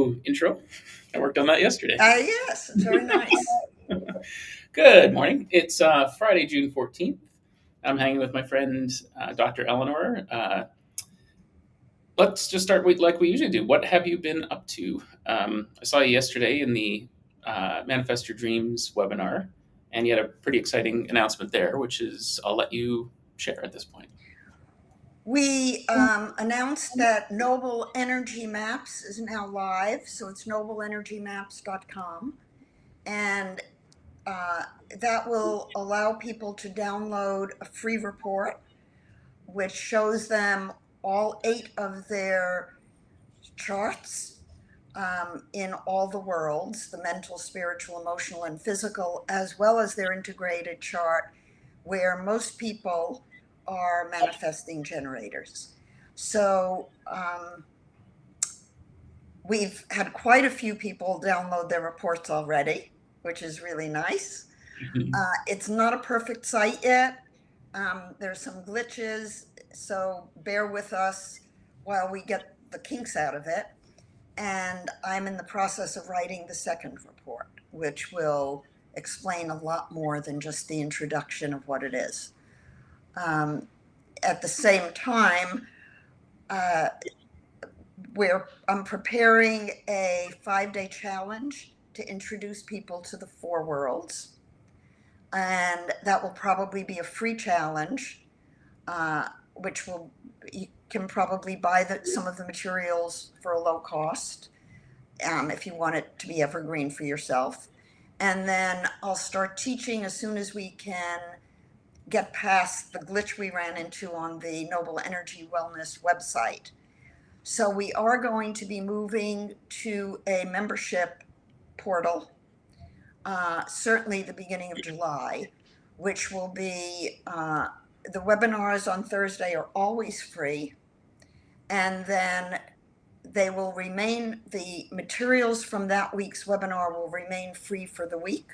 new intro. I worked on that yesterday. Yes, it's very nice. Good morning. It's Friday, June 14th. I'm hanging with my friend, Dr. Eleanor. Let's just start with like we usually do. What have you been up to? I saw you yesterday in the Manifest Your Dreams webinar, and you had a pretty exciting announcement there, which is I'll let you share at this point. We announced that Noble Energy Maps is now live, so it's nobleenergymaps.com, and that will allow people to download a free report which shows them all 8 of their charts in all the worlds, the mental, spiritual, emotional, and physical, as well as their integrated chart, where most people are manifesting generators. So we've had quite a few people download their reports already, which is really nice. It's not a perfect site yet. There's some glitches, so bear with us while we get the kinks out of it. And I'm in the process of writing the second report, which will explain a lot more than just the introduction of what it is. At the same time, I'm preparing a 5-day challenge to introduce people to the 4 worlds. And that will probably be a free challenge, which you can probably buy some of the materials for a low cost if you want it to be evergreen for yourself. And then I'll start teaching as soon as we can get past the glitch we ran into on the Noble Energy Wellness website. So we are going to be moving to a membership portal, certainly the beginning of July, which will be, the webinars on Thursday are always free. And then they will remain, the materials from that week's webinar will remain free for the week.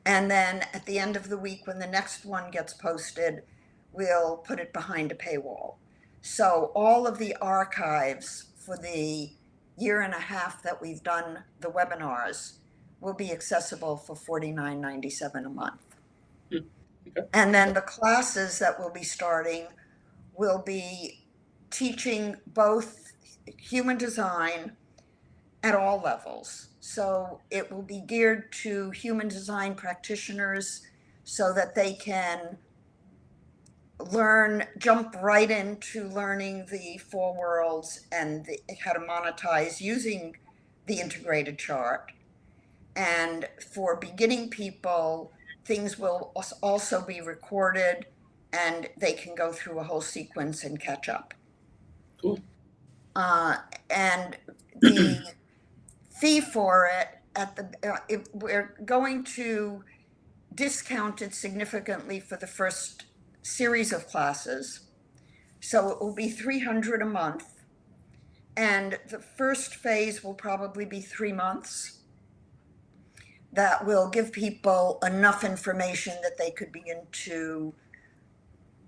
And then at the end of the week, when the next one gets posted, we'll put it behind a paywall. So all of the archives for the 1.5 years that we've done the webinars will be accessible for $49.97 a month. Okay. And then the classes that we'll be starting will be teaching both human design at all levels. So it will be geared to human design practitioners so that they can jump right into learning the 4 worlds and how to monetize using the integrated chart. And for beginning people, things will also be recorded and they can go through a whole sequence and catch up. Cool. And the fee for it, we're going to discount it significantly for the first series of classes. So it will be $300 a month. And the first phase will probably be 3 months. That will give people enough information that they could begin to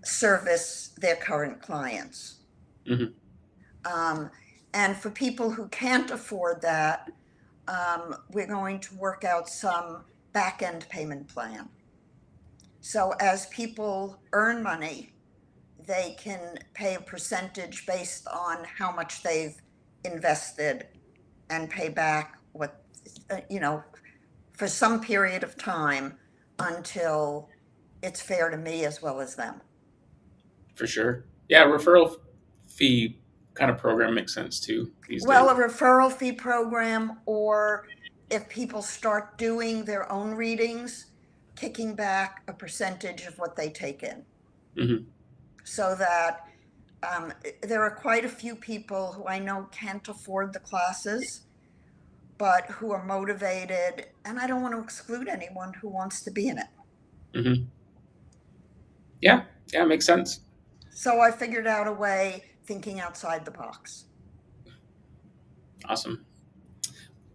service their current clients. And for people who can't afford that, we're going to work out some back-end payment plan. So as people earn money, they can pay a percentage based on how much they've invested and pay back what, for some period of time until it's fair to me as well as them. For sure. Yeah, referral fee kind of program makes sense too these Well, days. a referral fee program, or if people start doing their own readings, kicking back a percentage of what they take in. So that there are quite a few people who I know can't afford the classes, but who are motivated, and I don't want to exclude anyone who wants to be in it. Yeah, makes sense. So I figured out a way, thinking outside the box. Awesome.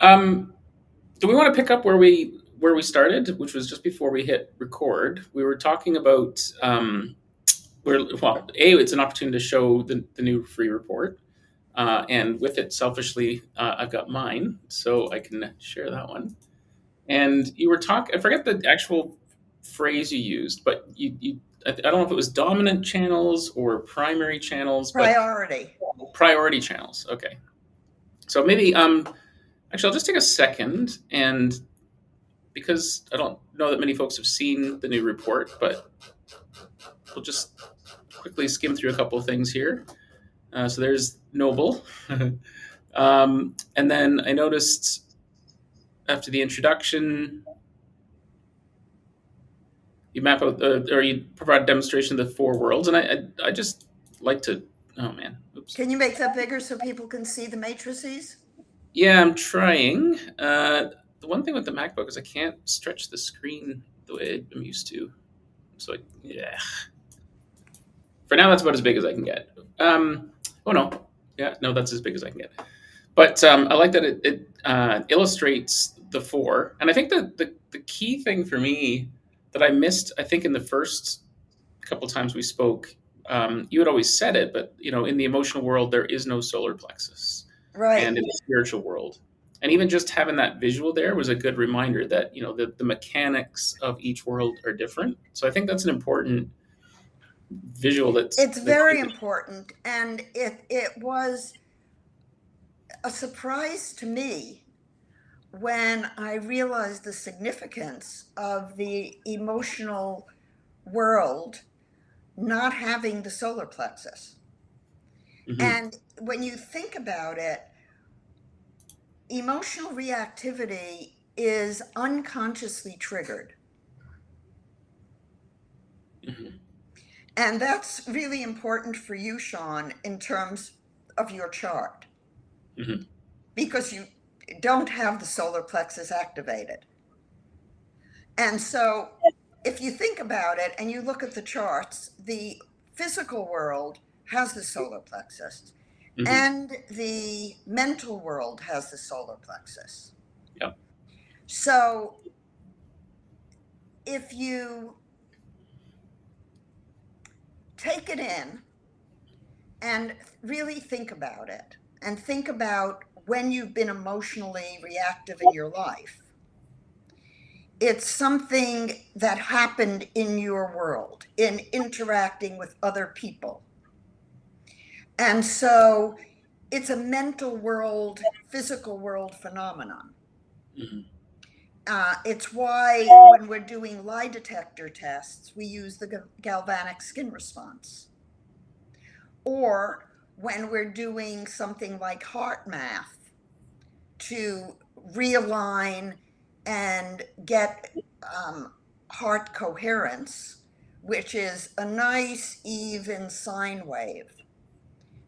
Do we want to pick up where we started, which was just before we hit record? We were talking about it's an opportunity to show the new free report. And with it, selfishly, I've got mine, so I can share that one. And you were talking, I forget the actual phrase you used, but I don't know if it was dominant channels or primary channels, but Priority. priority channels. Okay. So maybe, actually, I'll just take a second, and because I don't know that many folks have seen the new report, but we'll just quickly skim through a couple of things here. So there's Noble. And then I noticed after the introduction, you map out or you provide a demonstration of the four worlds, and I just like to. Oh man, oops. Can you make that bigger so people can see the matrices? Yeah, I'm trying. The one thing with the MacBook is I can't stretch the screen the way I'm used to. So yeah, for now that's about as big as I can get. Oh no, yeah, no, that's as big as I can get. But I like that it illustrates the four, and I think that the key thing for me that I missed, I think in the first couple times we spoke, you had always said it, but in the emotional world there is no solar plexus, Right. and in the spiritual world, and even just having that visual there was a good reminder that the mechanics of each world are different. So I think that's an important visual It's that very important. And it was a surprise to me when I realized the significance of the emotional world not having the solar plexus. Mhm, And when you think about it, emotional reactivity is unconsciously triggered. mhm, And that's really important for you, Sean, in terms of your chart, mhm, because you don't have the solar plexus activated. And so, if you think about it and you look at the charts, the physical world has the solar plexus, mhm. and the mental world has the solar plexus. Yep. So, if you take it in and really think about it, and think about when you've been emotionally reactive in your life, it's something that happened in your world, in interacting with other people. And so it's a mental world, physical world phenomenon. Mhm, It's why when we're doing lie detector tests, we use the galvanic skin response. Or when we're doing something like heart math to realign and get heart coherence, which is a nice, even sine wave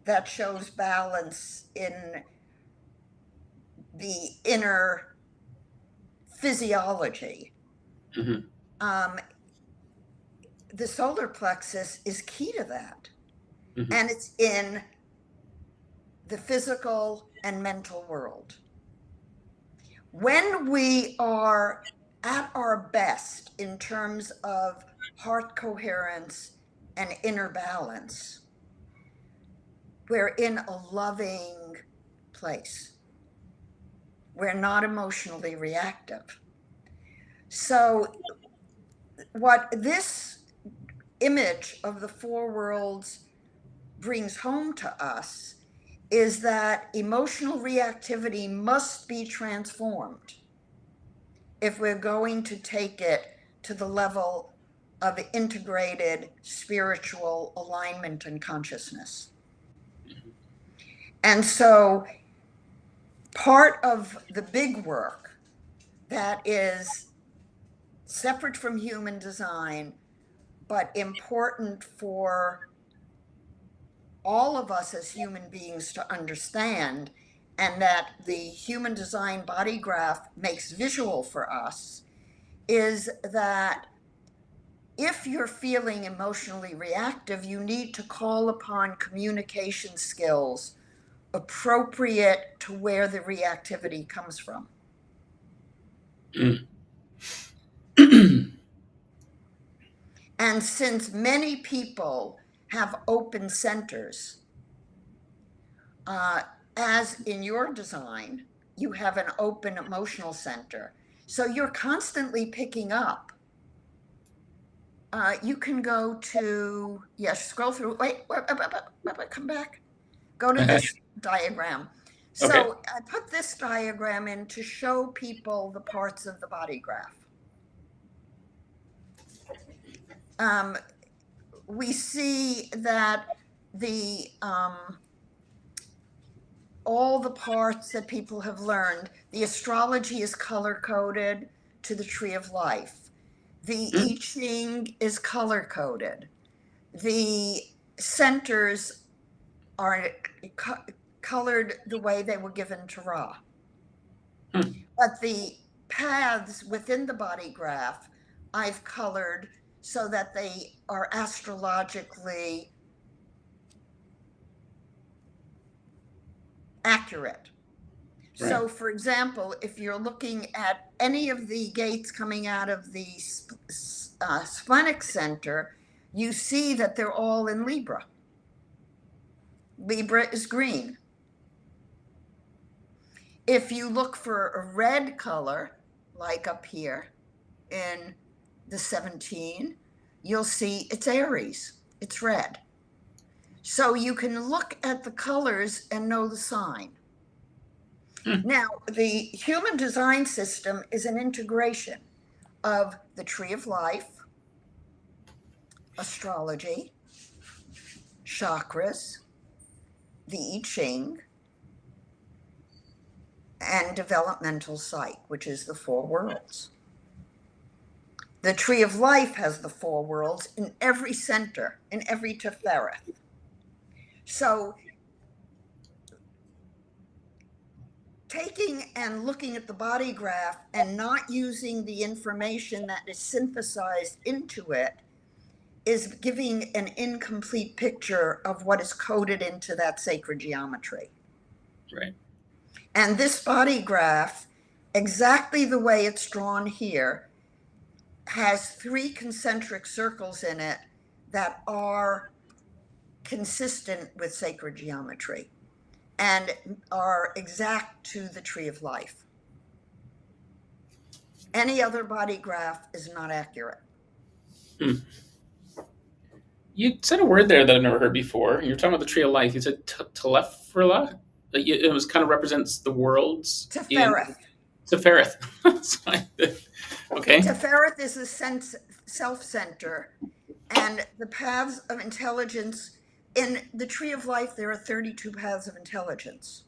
that shows balance in the inner physiology. mhm, Um, the solar plexus is key to that. mhm, And it's in the physical and mental world. When we are at our best in terms of heart coherence and inner balance, we're in a loving place. We're not emotionally reactive. So, what this image of the four worlds brings home to us is that emotional reactivity must be transformed if we're going to take it to the level of integrated spiritual alignment and consciousness. And so, part of the big work that is separate from human design, but important for all of us as human beings to understand, and that the human design body graph makes visual for us, is that if you're feeling emotionally reactive, you need to call upon communication skills appropriate to where the reactivity comes from. mhm. And since many people have open centers, Uh, as in your design, you have an open emotional center. So you're constantly picking up. You can go to, yes, scroll through, wait, come back. Go to this diagram. Okay. So I put this diagram in to show people the parts of the body graph. Um, we see that the all the parts that people have learned, the astrology is color coded to the tree of life. The I Mm, Ching is color coded. The centers are colored the way they were given to Ra. mm, But the paths within the body graph, I've colored so that they are astrologically accurate. right. So, for example, if you're looking at any of the gates coming out of the splenic center, you see that they're all in Libra. Libra is green. If you look for a red color, like up here in the 17, you'll see it's Aries, it's red. So you can look at the colors and know the sign. Mm, Now, the human design system is an integration of the tree of life, astrology, chakras, the I Ching, and developmental psych, which is the four worlds. The tree of life has the four worlds in every center, in every tefereth. So taking and looking at the body graph and not using the information that is synthesized into it is giving an incomplete picture of what is coded into that sacred geometry. right. And this body graph, exactly the way it's drawn here, has 3 concentric circles in it that are consistent with sacred geometry and are exact to the tree of life. Any other body graph is not accurate. Mm. You said a word there that I've never heard before. You're talking about the tree of life. You said telephrila. It was kind of represents the worlds in Tefereth. Sephiroth. Okay. Tefereth is a self center, and the paths of intelligence in the tree of life, there are 32 paths of intelligence.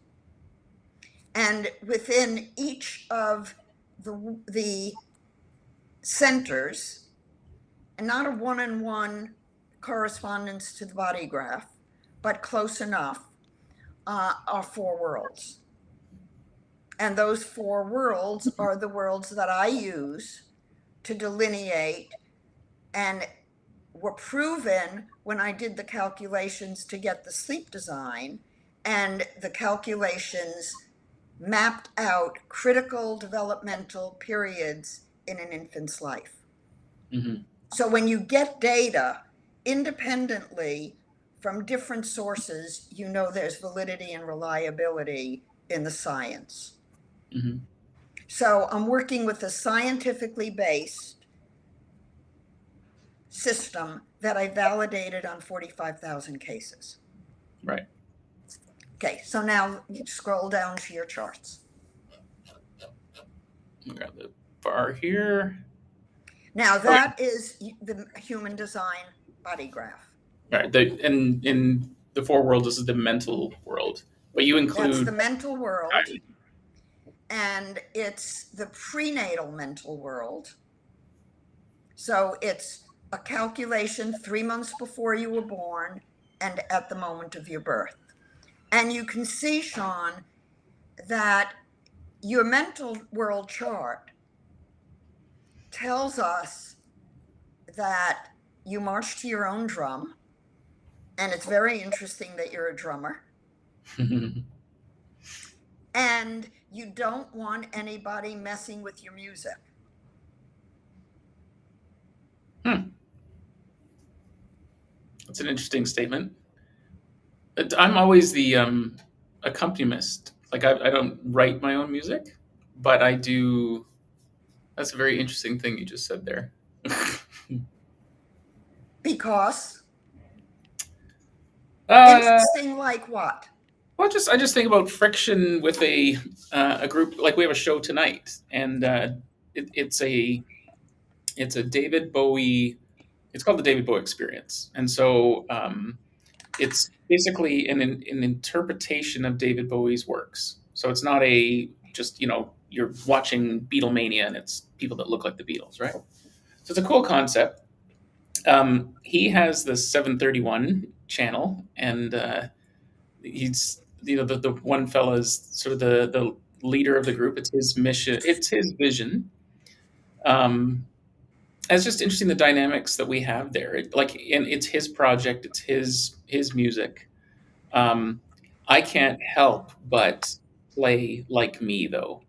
And within each of the centers, and not a one-on-one correspondence to the body graph, but close enough, are 4 worlds. And those 4 worlds are the worlds that I use to delineate and were proven when I did the calculations to get the sleep design, and the calculations mapped out critical developmental periods in an infant's life. Mm-hmm. So when you get data independently from different sources, you know there's validity and reliability in the science. Mm-hmm. So I'm working with a scientifically based system that I validated on 45,000 cases. Right. Okay, so now you scroll down to your charts. We got the bar here. Now Okay. that is the human design body graph. All right. In the four worlds, this is the mental world, but you That's the include. mental world, and it's the prenatal mental world. So it's a calculation 3 months before you were born and at the moment of your birth. And you can see, Sean, that your mental world chart tells us that you march to your own drum, and it's very interesting that you're a drummer, and you don't want anybody messing with your music. Hmm. That's an interesting statement. I'm always the accompanist. Like I don't write my own music, but I do. That's a very interesting thing you just said there. Because uh, interesting, like what? well, just I just think about friction with a group. Like we have a show tonight, and it's a David Bowie. It's called the David Bowie Experience, and so it's basically an interpretation of David Bowie's works. So it's not a just you're watching Beatlemania and it's people that look like the Beatles, right? So it's a cool concept. He has the 731 channel, and he's the one fella is sort of the leader of the group. It's his mission. It's his vision. Um, it's just interesting the dynamics that we have there. And it's his project. It's his music. Um, I can't help but play like me, though.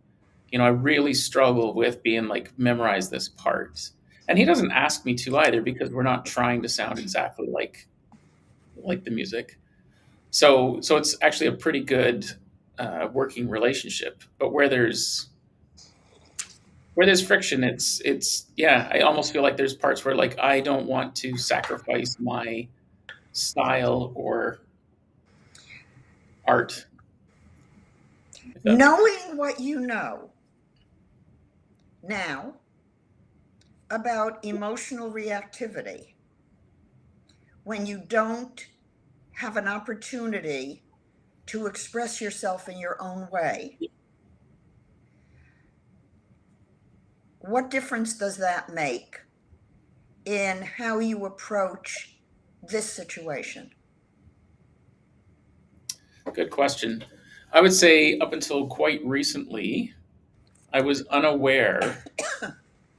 I really struggle with being like, memorize this part. And he doesn't ask me to either because we're not trying to sound exactly like the music. So it's actually a pretty good working relationship. But where there's friction, it's yeah. I almost feel like there's parts where like I don't want to sacrifice my style or art, if that makes sense. Knowing what you know now about emotional reactivity when you don't have an opportunity to express yourself in your own way, what difference does that make in how you approach this situation? Good question. I would say up until quite recently, I was unaware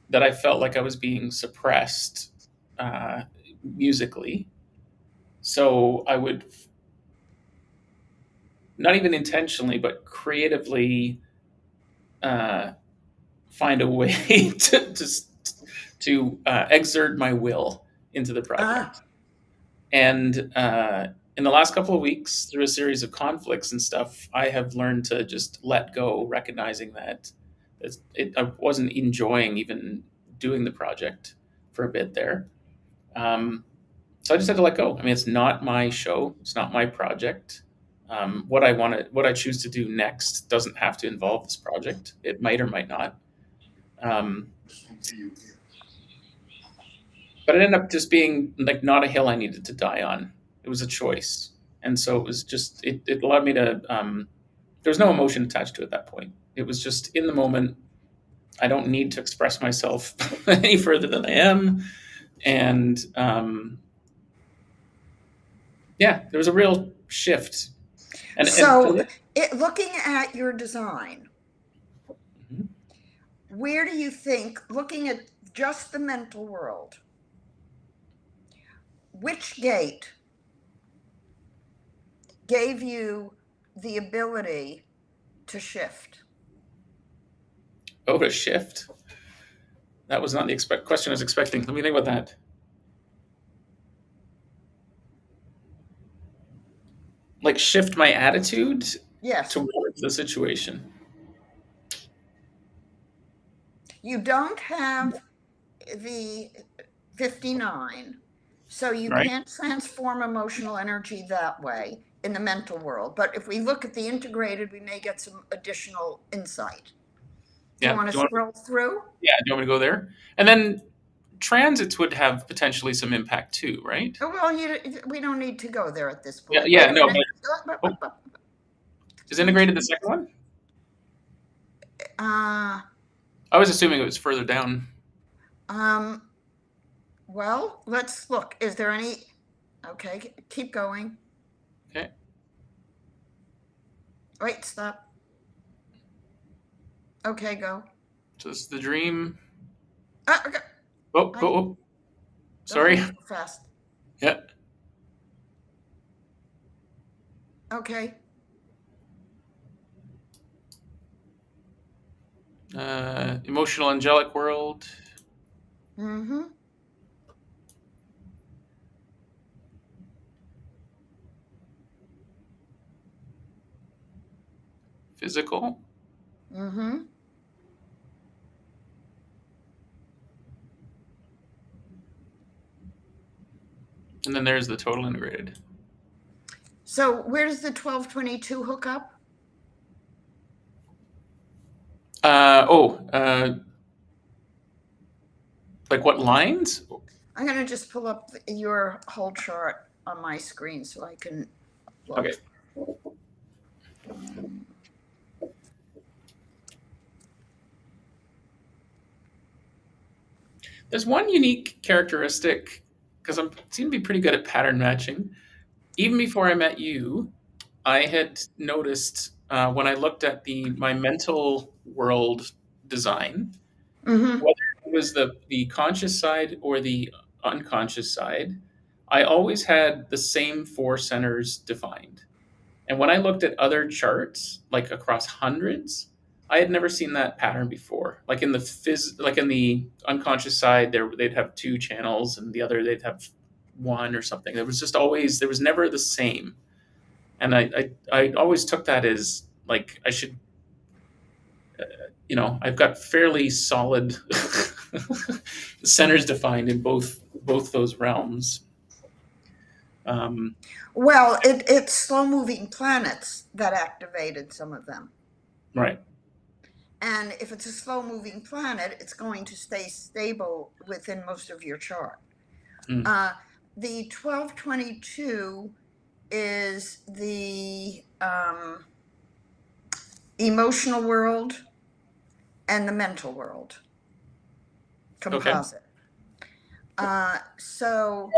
that I felt like I was being suppressed musically. So I would, not even intentionally, but creatively, uh, find a way to exert my will into the Ah, project. And in the last couple of weeks, through a series of conflicts and stuff, I have learned to just let go, recognizing that I wasn't enjoying even doing the project for a bit there. Um, so I just had to let go. I mean, it's not my show. It's not my project. What I choose to do next doesn't have to involve this project. It might or might not. Um, but it ended up just being like not a hill I needed to die on. It was a choice, and so it was just it allowed me to. There was no emotion attached to it at that point. It was just in the moment. I don't need to express myself any further than I am, and yeah, there was a real shift. And for so me, looking at your design, where do you think, looking at just the mental world, which gate gave you the ability to shift? oh, to shift. That was not the question I was expecting. Let me think about that. Like shift my attitude Yes, towards the situation, you don't have the 59, so you right? can't transform emotional energy that way in the mental world. But if we look at the integrated, we may get some additional insight. Do you Yeah. want to Do you want? scroll through? Yeah. Do you want me to go there? And then transits would have potentially some impact too, right? Oh, well, we don't need to go there at this Yeah. point. Yeah. Wait a No, minute. but oh, is integrated the second one? Uh, I was assuming it was further down. um, well, let's look. Is there any? Okay, keep going. Okay. Wait, stop. Okay, go. So this is the dream. Okay. Oh, I oh, oh. don't Sorry. move so fast. Yeah. Okay. Emotional angelic world. Mm-hmm. physical. Mm-hmm. And then there's the total integrated. So where does the 1222 hook up? Uh, oh, uh, like what lines? I'm going to just pull up your whole chart on my screen so I can look. Okay. There's one unique characteristic because I seem to be pretty good at pattern matching. Even before I met you, I had noticed when I looked at the my mental world design, Mm-hmm. whether it was the conscious side or the unconscious side, I always had the same four centers defined. And when I looked at other charts, like across hundreds, I had never seen that pattern before. Like in like in the unconscious side, they'd have two channels, and the other they'd have one or something. There was never the same. And I always took that as like I should, I've got fairly solid centers defined in both those realms. Um, Well, it's slow moving planets that activated some of them. right. And if it's a slow moving planet, it's going to stay stable within most of your chart. Mm. The 1222 is the emotional world and the mental world Okay. composite. So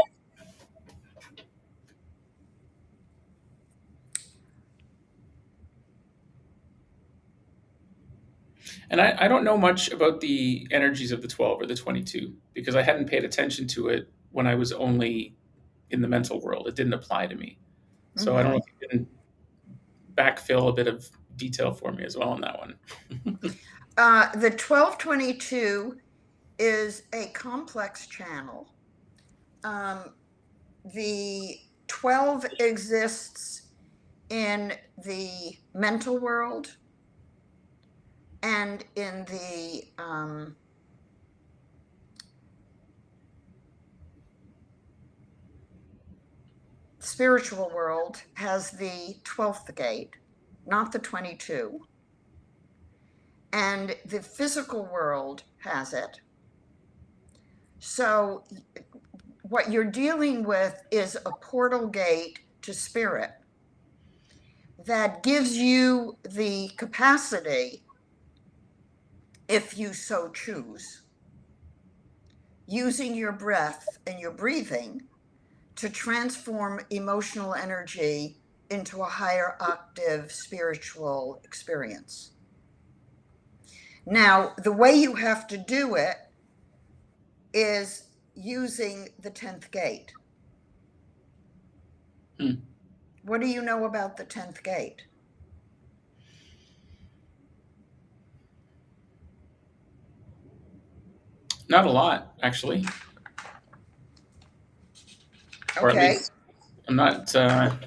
And I don't know much about the energies of the 12 or the 22 because I hadn't paid attention to it when I was only in the mental world. It didn't apply to me. So I don't know mhm. if you can backfill a bit of detail for me as well on that one. The 1222 is a complex channel. The 12 exists in the mental world and in the spiritual world has the 12th gate, not the 22. And the physical world has it. So what you're dealing with is a portal gate to spirit that gives you the capacity, if you so choose, using your breath and your breathing to transform emotional energy into a higher octave spiritual experience. Now, the way you have to do it is using the 10th gate. Hmm. What do you know about the 10th gate? Not a lot, actually. Or at Okay. least I'm not. I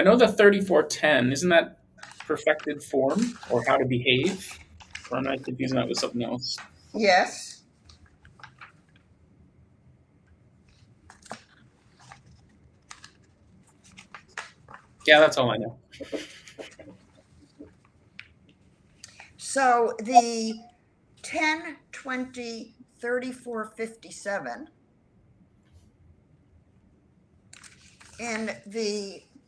know the 3410. Isn't that perfected form or how to behave? Or am I confusing that with something else? Yes. Yeah, that's all I know. So the 10, 20, 34, 57 and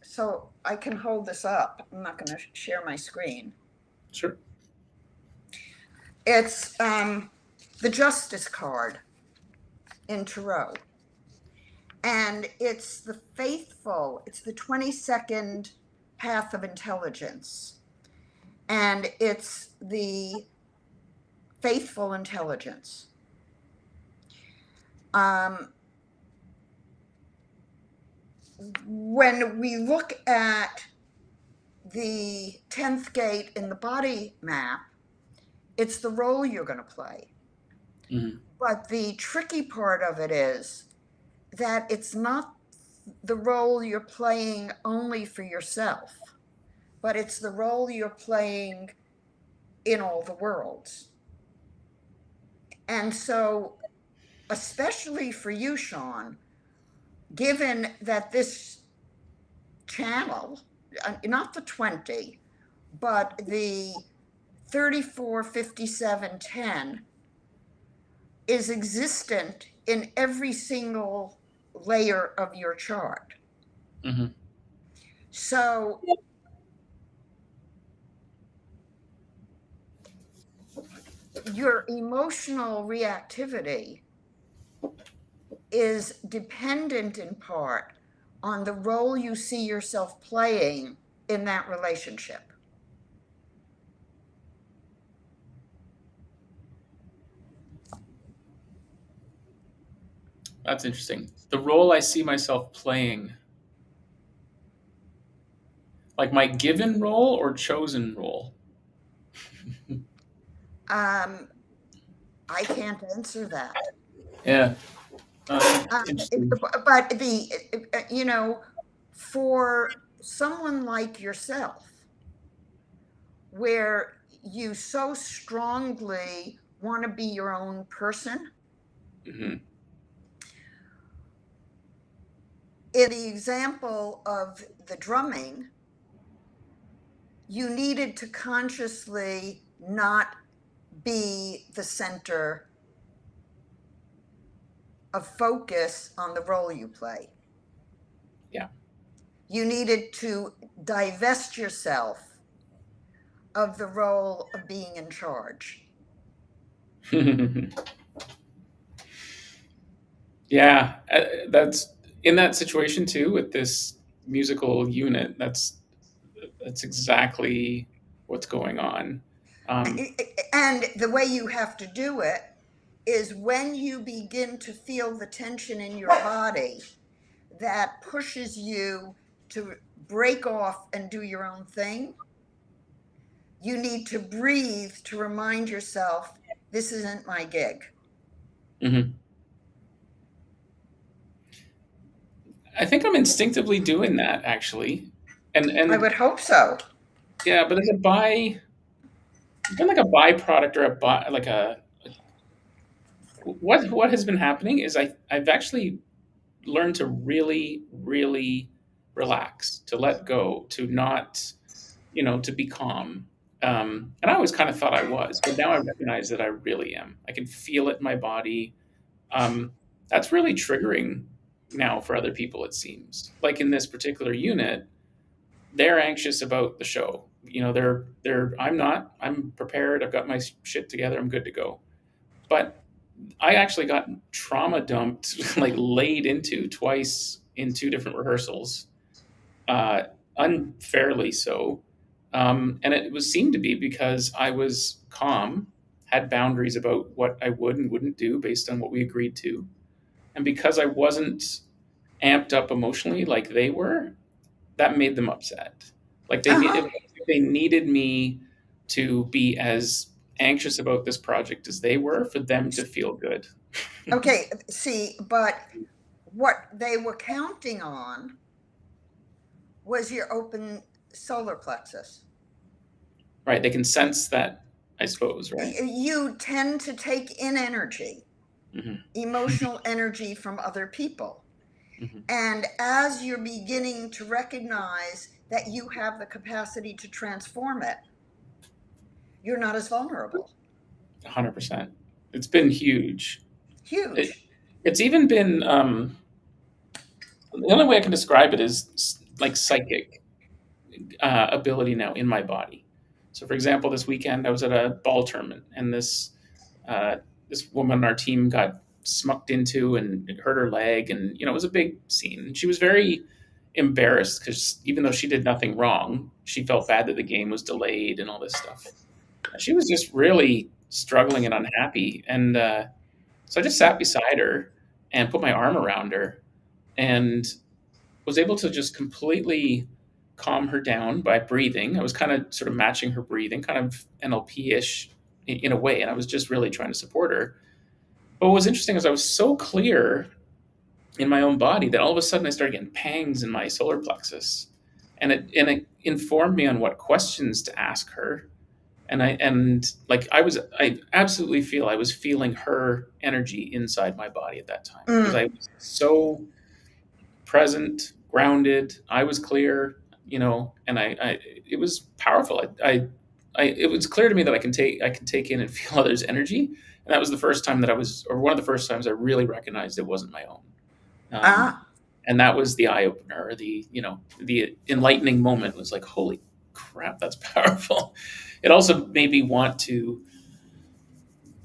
so I can hold this up. I'm not going to share my screen. Sure. It's the Justice card in Tarot. And it's the faithful, it's the 22nd path of intelligence. And it's the faithful intelligence. When we look at the 10th gate in the body map, it's the role you're going to play. Mm-hmm. But the tricky part of it is that it's not the role you're playing only for yourself. but it's the role you're playing in all the worlds. And so, especially for you, Sean, given that this channel, not the 20, but the 345710 is existent in every single layer of your chart. Hmm. So your emotional reactivity is dependent in part on the role you see yourself playing in that relationship. That's interesting. The role I see myself playing, like my given role or chosen role. Um, I can't answer that. Yeah. Interesting. But for someone like yourself, where you so strongly want to be your own person, Hmm. in the example of the drumming, you needed to consciously not be the center of focus on the role you play. Yeah. You needed to divest yourself of the role of being in charge. Yeah, that's in that situation too with this musical unit. That's exactly what's going on. Um, And the way you have to do it is when you begin to feel the tension in your body that pushes you to break off and do your own thing, you need to breathe to remind yourself this isn't my gig. mhm. I think I'm instinctively doing that actually, I and would hope so. yeah, but as a by, it's been like a byproduct or a by, like a what has been happening is I've actually learned to really relax, to let go, to not, to be calm. And I always kind of thought I was, but now I recognize that I really am. I can feel it in my body. Um, that's really triggering now for other people, it seems. Like in this particular unit, they're anxious about the show. I'm not. I'm prepared. I've got my shit together. I'm good to go. But I actually got trauma dumped, like laid into twice in two different rehearsals, uh, unfairly so. And it was seemed to be because I was calm, had boundaries about what I would and wouldn't do based on what we agreed to, and because I wasn't amped up emotionally like they were, that made them upset. Like Uh-huh. they needed me to be as anxious about this project as they were for them to feel good. Okay, see, but what they were counting on was your open solar plexus. Right? They can sense that, I suppose. Right? You tend to take in energy, Hmm. emotional energy from other people. Hmm. And as you're beginning to recognize that you have the capacity to transform it, you're not as vulnerable. 100%. It's been huge. It, Huge. it's even been the only way I can describe it is like psychic ability now in my body. So, for example, this weekend I was at a ball tournament, and uh, this woman on our team got smucked into and it hurt her leg, and it was a big scene. And she was very embarrassed because even though she did nothing wrong, she felt bad that the game was delayed and all this stuff. She was just really struggling and unhappy, and so I just sat beside her and put my arm around her and was able to just completely calm her down by breathing. I was kind of sort of matching her breathing, kind of NLP ish in a way. And I was just really trying to support her. But what was interesting is I was so clear in my own body that all of a sudden I started getting pangs in my solar plexus. and it informed me on what questions to ask her. And like I absolutely feel I was feeling her energy inside my body at that time because I Mm. was so present, grounded. I was clear, and I it was powerful. It was clear to me that I can take in and feel others' energy, and that was the first time that I was, or one of the first times I really recognized it wasn't my own. Um, Ah. and that was the eye opener, or the enlightening moment. Was like, holy crap, that's powerful. It also made me want to,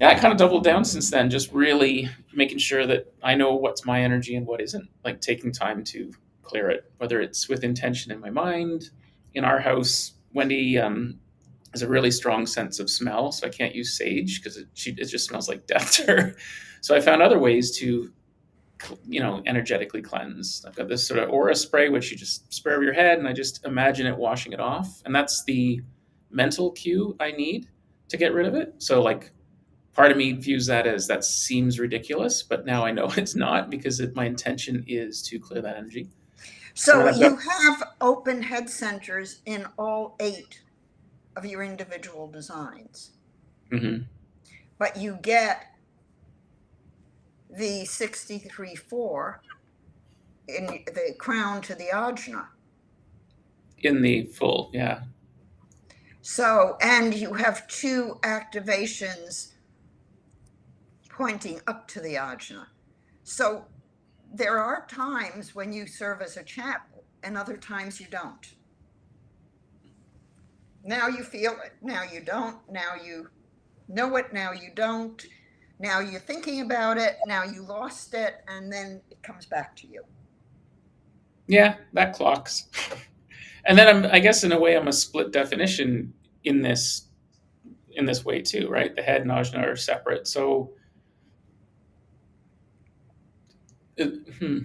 yeah, I kind of doubled down since then, just really making sure that I know what's my energy and what isn't, like taking time to clear it, whether it's with intention in my mind. In our house, Wendy has a really strong sense of smell, so I can't use sage because it just smells like death to her. So I found other ways to, energetically cleanse. I've got this sort of aura spray, which you just spray over your head, and I just imagine it washing it off. And that's the mental cue I need to get rid of it. So, like, part of me views that as that seems ridiculous, but now I know it's not because my intention is to clear that energy. And then So I've got, you have open head centers in all 8 of your individual designs, mhm, but you get the 63-4 in the crown to the ajna. in the full, yeah. So, and you have 2 activations pointing up to the ajna. So there are times when you serve as a channel and other times you don't. Now you feel it, now you don't, now you know it, now you don't, now you're thinking about it, now you lost it, and then it comes back to you. Yeah, that clocks. And then I guess in a way I'm a split definition in this in this way too, right? The head and ajna are separate. So, uh, hmm,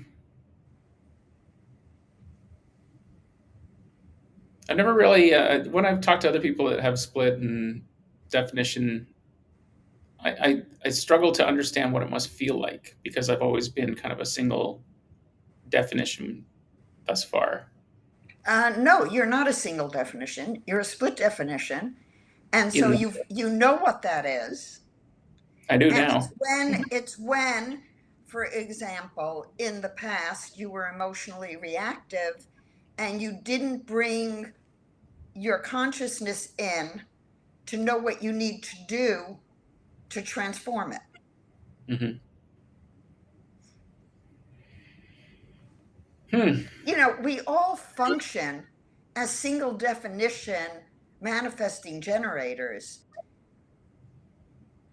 I never really, when I've talked to other people that have split and definition, I struggle to understand what it must feel like because I've always been kind of a single definition thus far. No, you're not a single definition, you're a split definition. And so In you know what that is. I do And now. it's when, for example, in the past you were emotionally reactive and you didn't bring your consciousness in to know what you need to do to transform it. Hmm. Hmm. You know, we all function as single definition manifesting generators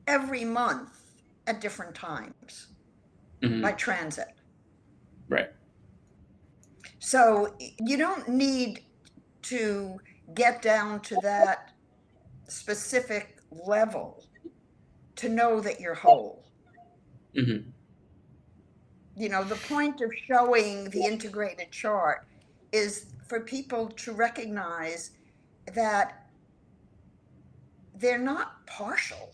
every month at different times by Hmm. transit. Right. So you don't need to get down to that specific level to know that you're whole. Hmm. You know, the point of showing the integrated chart is for people to recognize that they're not partial.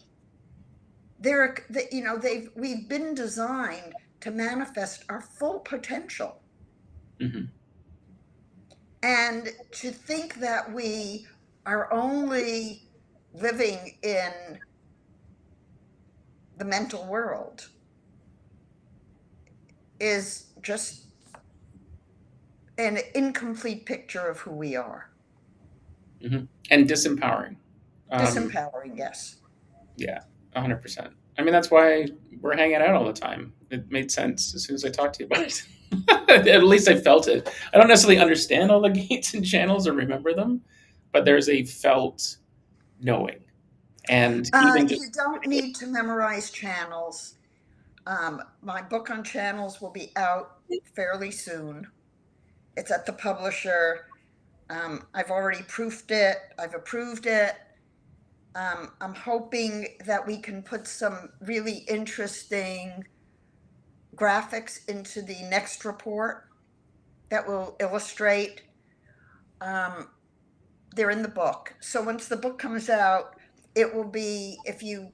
They're, you know, we've been designed to manifest our full potential. Hmm. And to think that we are only living in the mental world is just an incomplete picture of who we are. Hmm. And disempowering. Um, Disempowering, yes. yeah, 100%. I mean, that's why we're hanging out all the time. It made sense as soon as I talked to you about it. At least I felt it. I don't necessarily understand all the gates and channels or remember them, but there's a felt knowing. And even You just, don't need to memorize channels. My book on channels will be out fairly soon. It's at the publisher. I've already proofed it, I've approved it. I'm hoping that we can put some really interesting graphics into the next report that will illustrate. Um, they're in the book. So once the book comes out, it will be, if you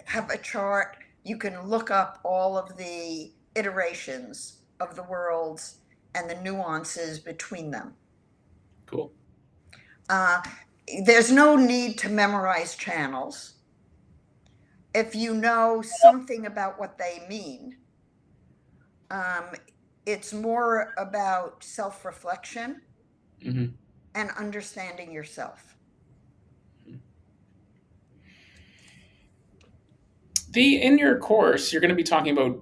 have a chart, you can look up all of the iterations of the worlds and the nuances between them. Cool. Uh, there's no need to memorize channels. If you know something about what they mean, um, it's more about self reflection Hmm. and understanding yourself. The in your course, you're going to be talking about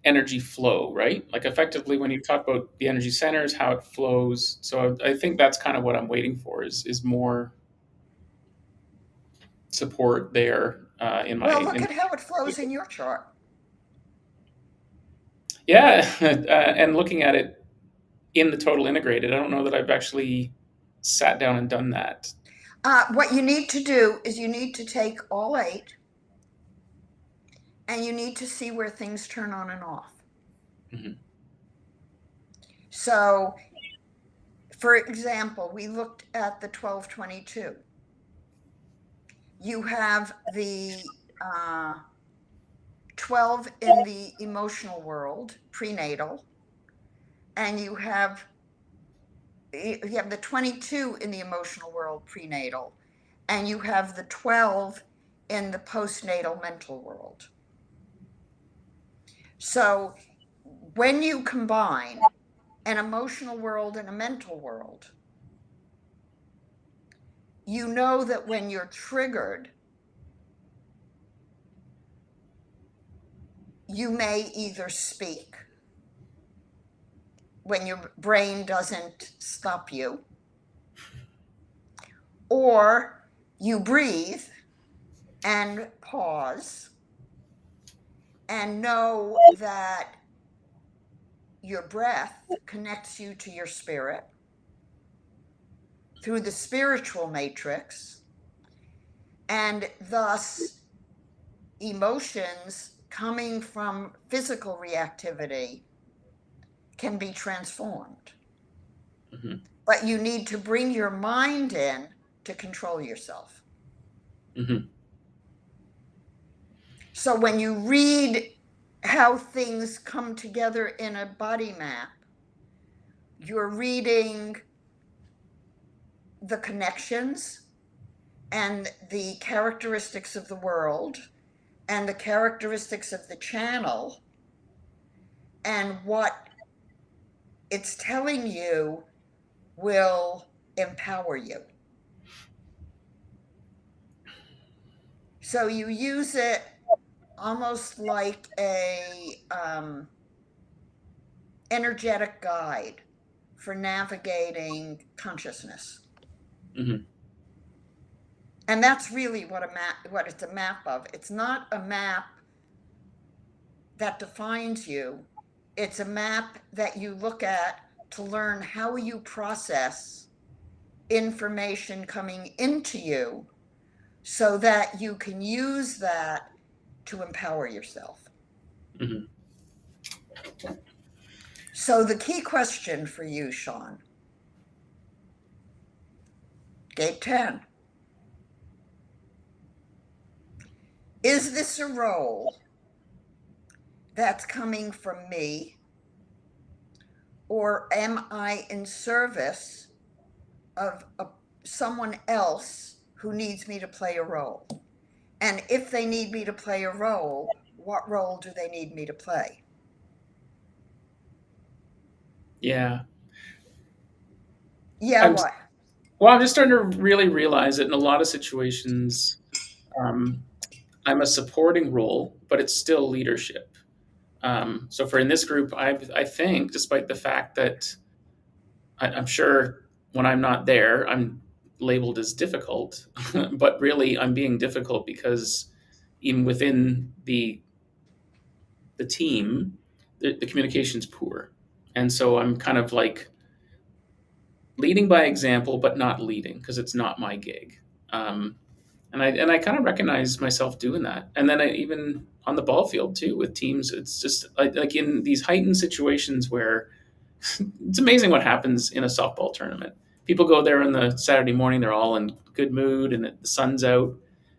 energy flow, right? Like effectively, when you talk about the energy centers, how it flows. So I think that's kind of what I'm waiting for is more support there in my Well, look in at how it flows in your chart. yeah, and looking at it in the total integrated. I don't know that I've actually sat down and done that. What you need to do is you need to take all eight and you need to see where things turn on and off. Hmm. So, for example, we looked at the 1222. You have the 12 in the emotional world, prenatal, and you have the 22 in the emotional world, prenatal, and you have the 12 in the postnatal mental world. So when you combine an emotional world and a mental world, you know that when you're triggered, you may either speak when your brain doesn't stop you, or you breathe and pause and know that your breath connects you to your spirit through the spiritual matrix, and thus emotions coming from physical reactivity can be transformed. Hmm. But you need to bring your mind in to control yourself. Hmm. So when you read how things come together in a body map, you're reading the connections and the characteristics of the world and the characteristics of the channel, and what it's telling you will empower you. So you use it almost like a energetic guide for navigating consciousness. Hmm. And that's really what it's a map of. It's not a map that defines you. It's a map that you look at to learn how you process information coming into you so that you can use that to empower yourself. Hmm. So, the key question for you, Sean, gate 10, is this a role that's coming from me, or am I in service of someone else who needs me to play a role? And if they need me to play a role, what role do they need me to play? Yeah. Yeah, I'm what? Well, I'm just starting to really realize that in a lot of situations, um, I'm a supporting role, but it's still leadership. So for in this group, I think, despite the fact that I'm sure when I'm not there, I'm labeled as difficult, but really I'm being difficult because even within the team, the communication's poor, and so I'm kind of like leading by example, but not leading because it's not my gig. Um, and I kind of recognize myself doing that. And then even on the ball field too with teams, it's just like in these heightened situations where it's amazing what happens in a softball tournament. People go there on the Saturday morning, they're all in good mood, and the sun's out.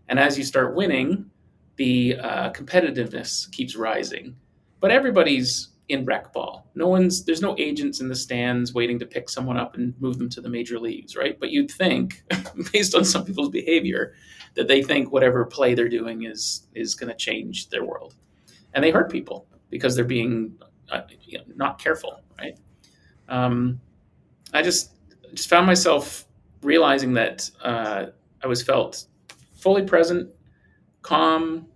And as you start winning, the competitiveness keeps rising. But everybody's in rec ball. There's no agents in the stands waiting to pick someone up and move them to the major leagues, right? But you'd think, based on some people's behavior, that they think whatever play they're doing is going to change their world, and they hurt people because they're being not careful, right? Um, I just found myself realizing that I was felt fully present, calm,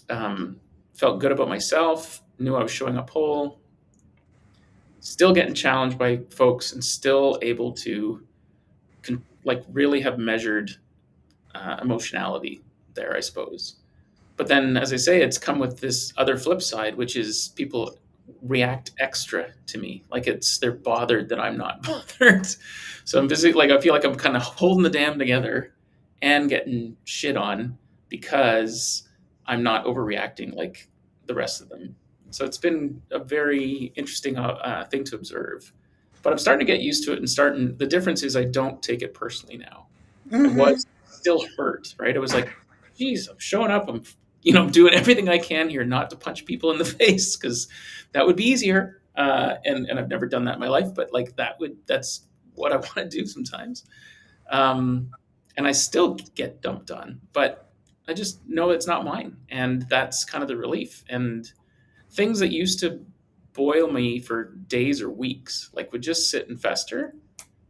um, felt good about myself, knew I was showing up whole, still getting challenged by folks, and still able to like really have measured emotionality there, I suppose. But then, as I say, it's come with this other flip side, which is people react extra to me. Like they're bothered that I'm not bothered. So I'm busy, like I feel like I'm kind of holding the dam together and getting shit on because I'm not overreacting like the rest of them. So it's been a very interesting thing to observe. But I'm starting to get used to it and starting. The difference is I don't take it personally now. I Mm-hmm. was still hurt, right? I was like, geez, I'm showing up. I'm doing everything I can here not to punch people in the face because that would be easier. And I've never done that in my life, but like that's what I want to do sometimes. Um, and I still get dumped on, but I just know it's not mine. And that's kind of the relief. And things that used to boil me for days or weeks, like would just sit and fester,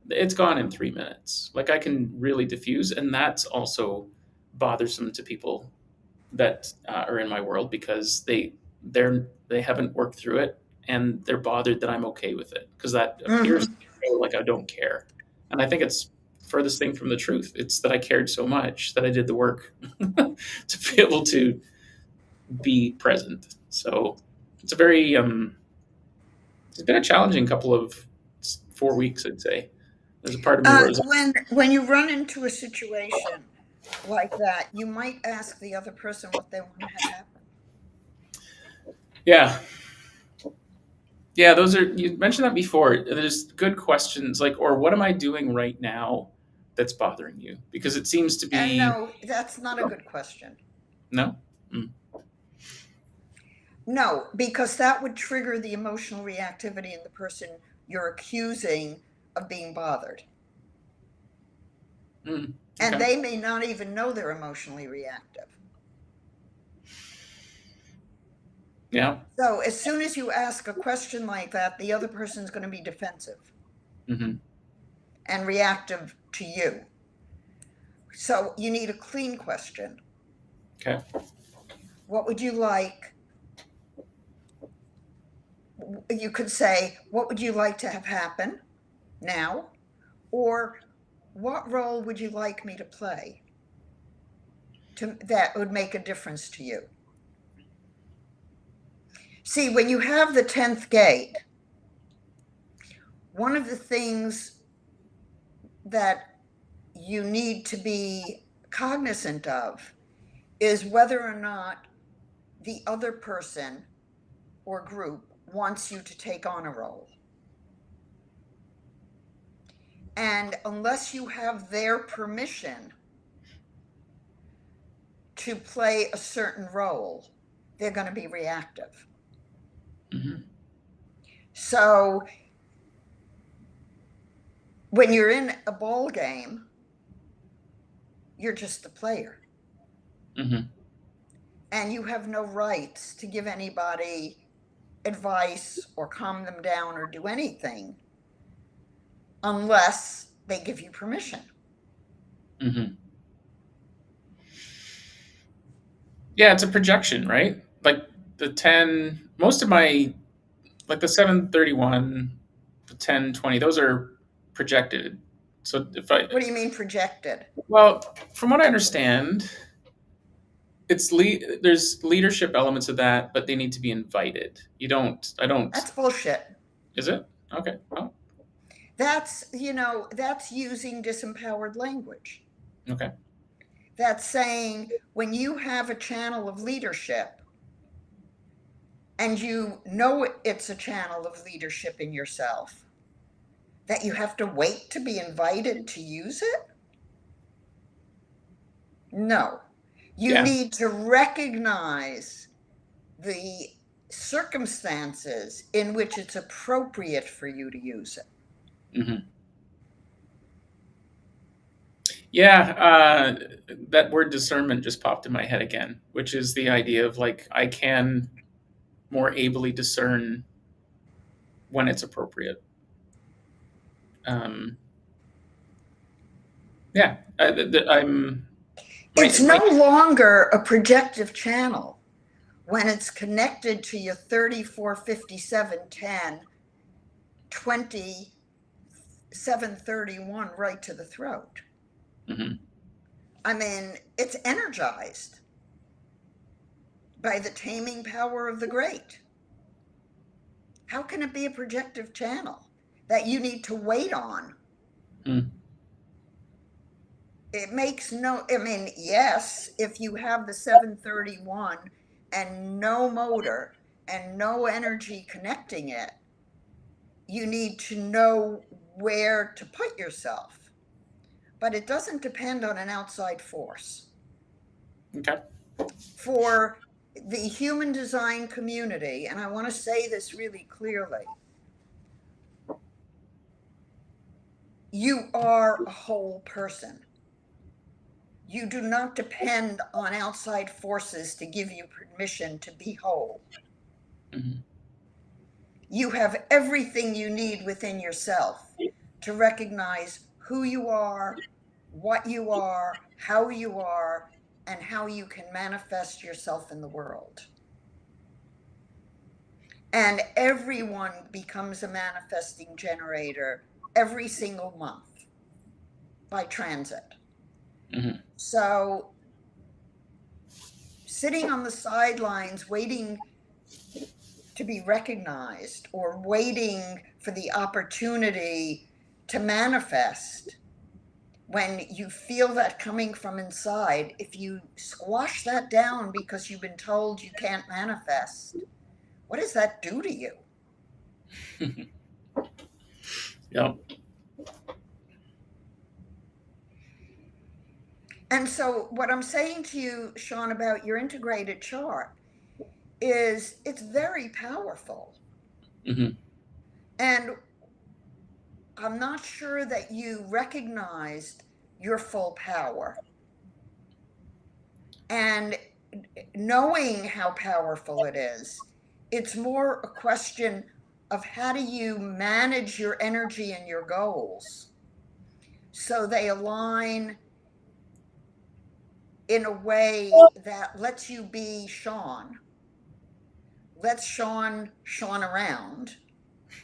it's gone in 3 minutes. Like I can really diffuse, and that's also bothersome to people that are in my world because they haven't worked through it and they're bothered that I'm okay with it because that appears Mm-hmm. to show like I don't care, and I think it's furthest thing from the truth. It's that I cared so much that I did the work to be able to be present. So it's a very it's been a challenging couple of 4 weeks, I'd say. There's a part of me where it was like, When you run into a situation like that, you might ask the other person what they want to have happen. yeah, yeah, those are you mentioned that before. There's good questions like, or what am I doing right now that's bothering you? Because it seems to And be no, that's not a good question. no. Mm, No, because that would trigger the emotional reactivity in the person you're accusing of being bothered. And okay. they may not even know they're emotionally reactive. Yeah. So as soon as you ask a question like that, the other person's going to be defensive Hmm. and reactive to you. So you need a clean question. Okay. What would you like? You could say, what would you like to have happen now? Or what role would you like me to play that would make a difference to you? See, when you have the 10th gate, one of the things that you need to be cognizant of is whether or not the other person or group wants you to take on a role. And unless you have their permission to play a certain role, they're going to be reactive. Hmm. So when you're in a ball game, you're just the player. Hmm. And you have no rights to give anybody advice or calm them down or do anything unless they give you permission. Hmm. Yeah, it's a projection, right? Like the 10, most of my like the 731, the 1020, those are projected. So if I What do you mean projected? well, from what I understand, there's leadership elements of that, but they need to be invited. You don't. I don't. That's bullshit. Is it okay? Oh, That's using disempowered language. okay. That's saying when you have a channel of leadership and you know it's a channel of leadership in yourself, that you have to wait to be invited to use it? No. You Yeah. need to recognize the circumstances in which it's appropriate for you to use it. Hmm. Yeah, that word discernment just popped in my head again, which is the idea of like I can more ably discern when it's appropriate. Um, yeah, I'm It's my no longer a projective channel when it's connected to your 34, 57, 10, 20, 731 right to the throat. mhm. I mean, it's energized by the taming power of the great. How can it be a projective channel that you need to wait on? Mm. It makes no, I mean, yes, if you have the 731 and no motor and no energy connecting it, you need to know where to put yourself. But it doesn't depend on an outside force. Okay. For the human design community, and I want to say this really clearly, you are a whole person. You do not depend on outside forces to give you permission to be whole. Hmm. You have everything you need within yourself to recognize who you are, what you are, and how you can manifest yourself in the world. And everyone becomes a manifesting generator every single month by transit. Hmm. So, sitting on the sidelines waiting to be recognized or waiting for the opportunity to manifest, when you feel that coming from inside, if you squash that down because you've been told you can't manifest, what does that do to you? Yeah. And so, what I'm saying to you, Sean, about your integrated chart is it's very powerful. Hmm. And I'm not sure that you recognized your full power. And knowing how powerful it is, it's more a question of how do you manage your energy and your goals so they align in a way that lets you be Sean, lets Sean around,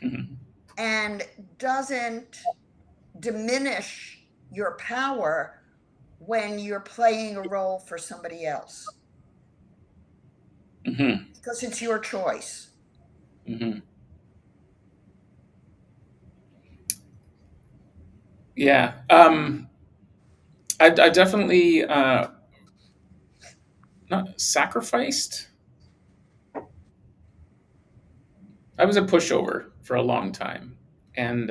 Hmm. and doesn't diminish your power when you're playing a role for somebody else Hmm. because it's your choice. Hmm. Yeah. I definitely not sacrificed. I was a pushover for a long time, and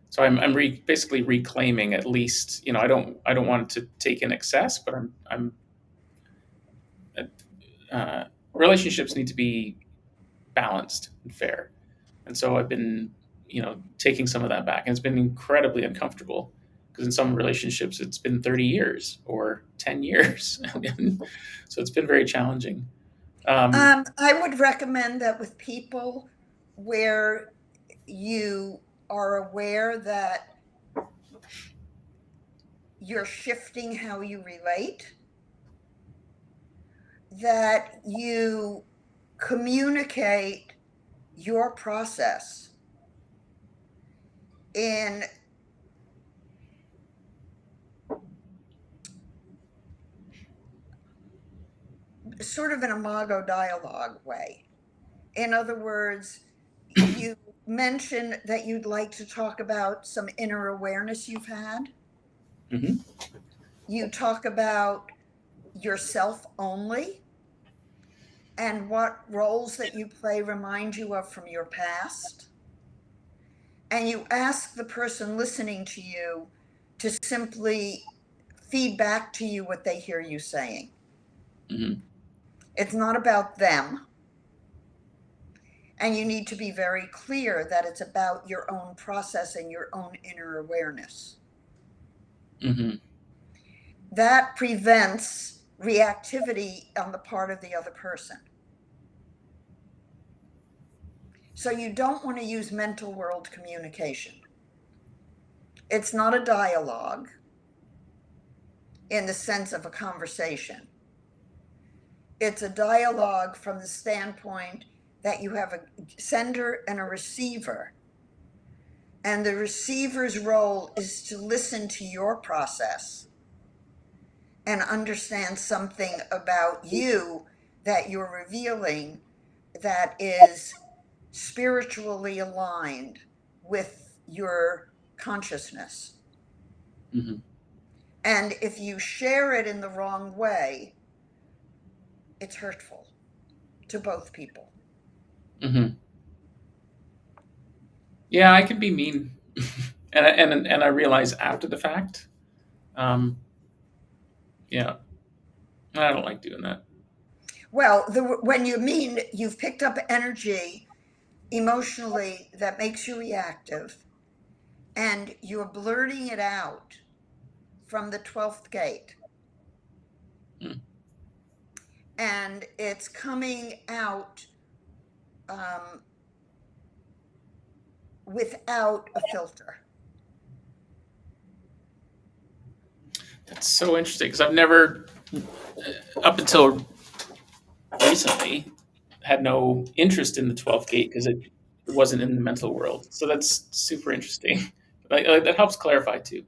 so I'm basically reclaiming at least. You know, I don't want to take in excess, but uh, relationships need to be balanced and fair, and so I've been taking some of that back, and it's been incredibly uncomfortable because in some relationships it's been 30 years or 10 years, and so it's been very challenging. Um, I would recommend that with people where you are aware that you're shifting how you relate, that you communicate your process in sort of an imago dialogue way. In other words, you mentioned that you'd like to talk about some inner awareness you've had. mhm. You talk about yourself only and what roles that you play remind you of from your past. And you ask the person listening to you to simply feed back to you what they hear you saying. Mhm. It's not about them, And you need to be very clear that it's about your own process and your own inner awareness. Hmm. That prevents reactivity on the part of the other person. So you don't want to use mental world communication. It's not a dialogue in the sense of a conversation. It's a dialogue from the standpoint that you have a sender and a receiver. And the receiver's role is to listen to your process and understand something about you that you're revealing that is spiritually aligned with your consciousness. Hmm. And if you share it in the wrong way, it's hurtful to both people. Hmm. Yeah, I can be mean, and I realize after the fact. Um, yeah, I don't like doing that. Well, when you mean you've picked up energy emotionally that makes you reactive and you're blurting it out from the 12th gate, Mm. and it's coming out um, without a filter. That's so interesting because I've never, up until recently, had no interest in the 12th gate because it wasn't in the mental world. So that's super interesting. That helps clarify too.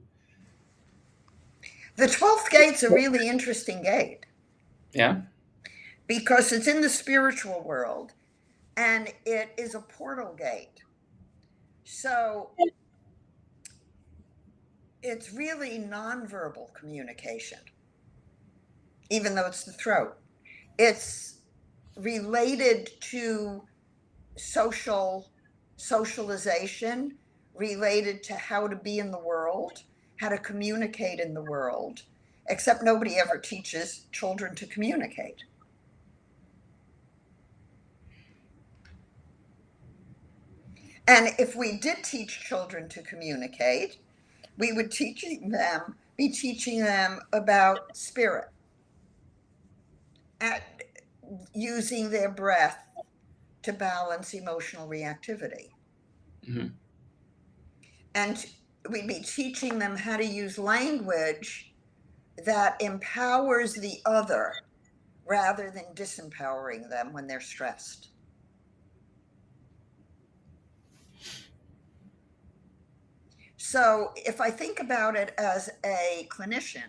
The 12th gate's a really interesting gate Yeah. because it's in the spiritual world and it is a portal gate. So it's really nonverbal communication, even though it's the throat. It's related to social socialization, related to how to be in the world, how to communicate in the world, except nobody ever teaches children to communicate. And if we did teach children to communicate, we would be teaching them about spirit and using their breath to balance emotional reactivity. Hmm. And we'd be teaching them how to use language that empowers the other rather than disempowering them when they're stressed. So if I think about it as a clinician,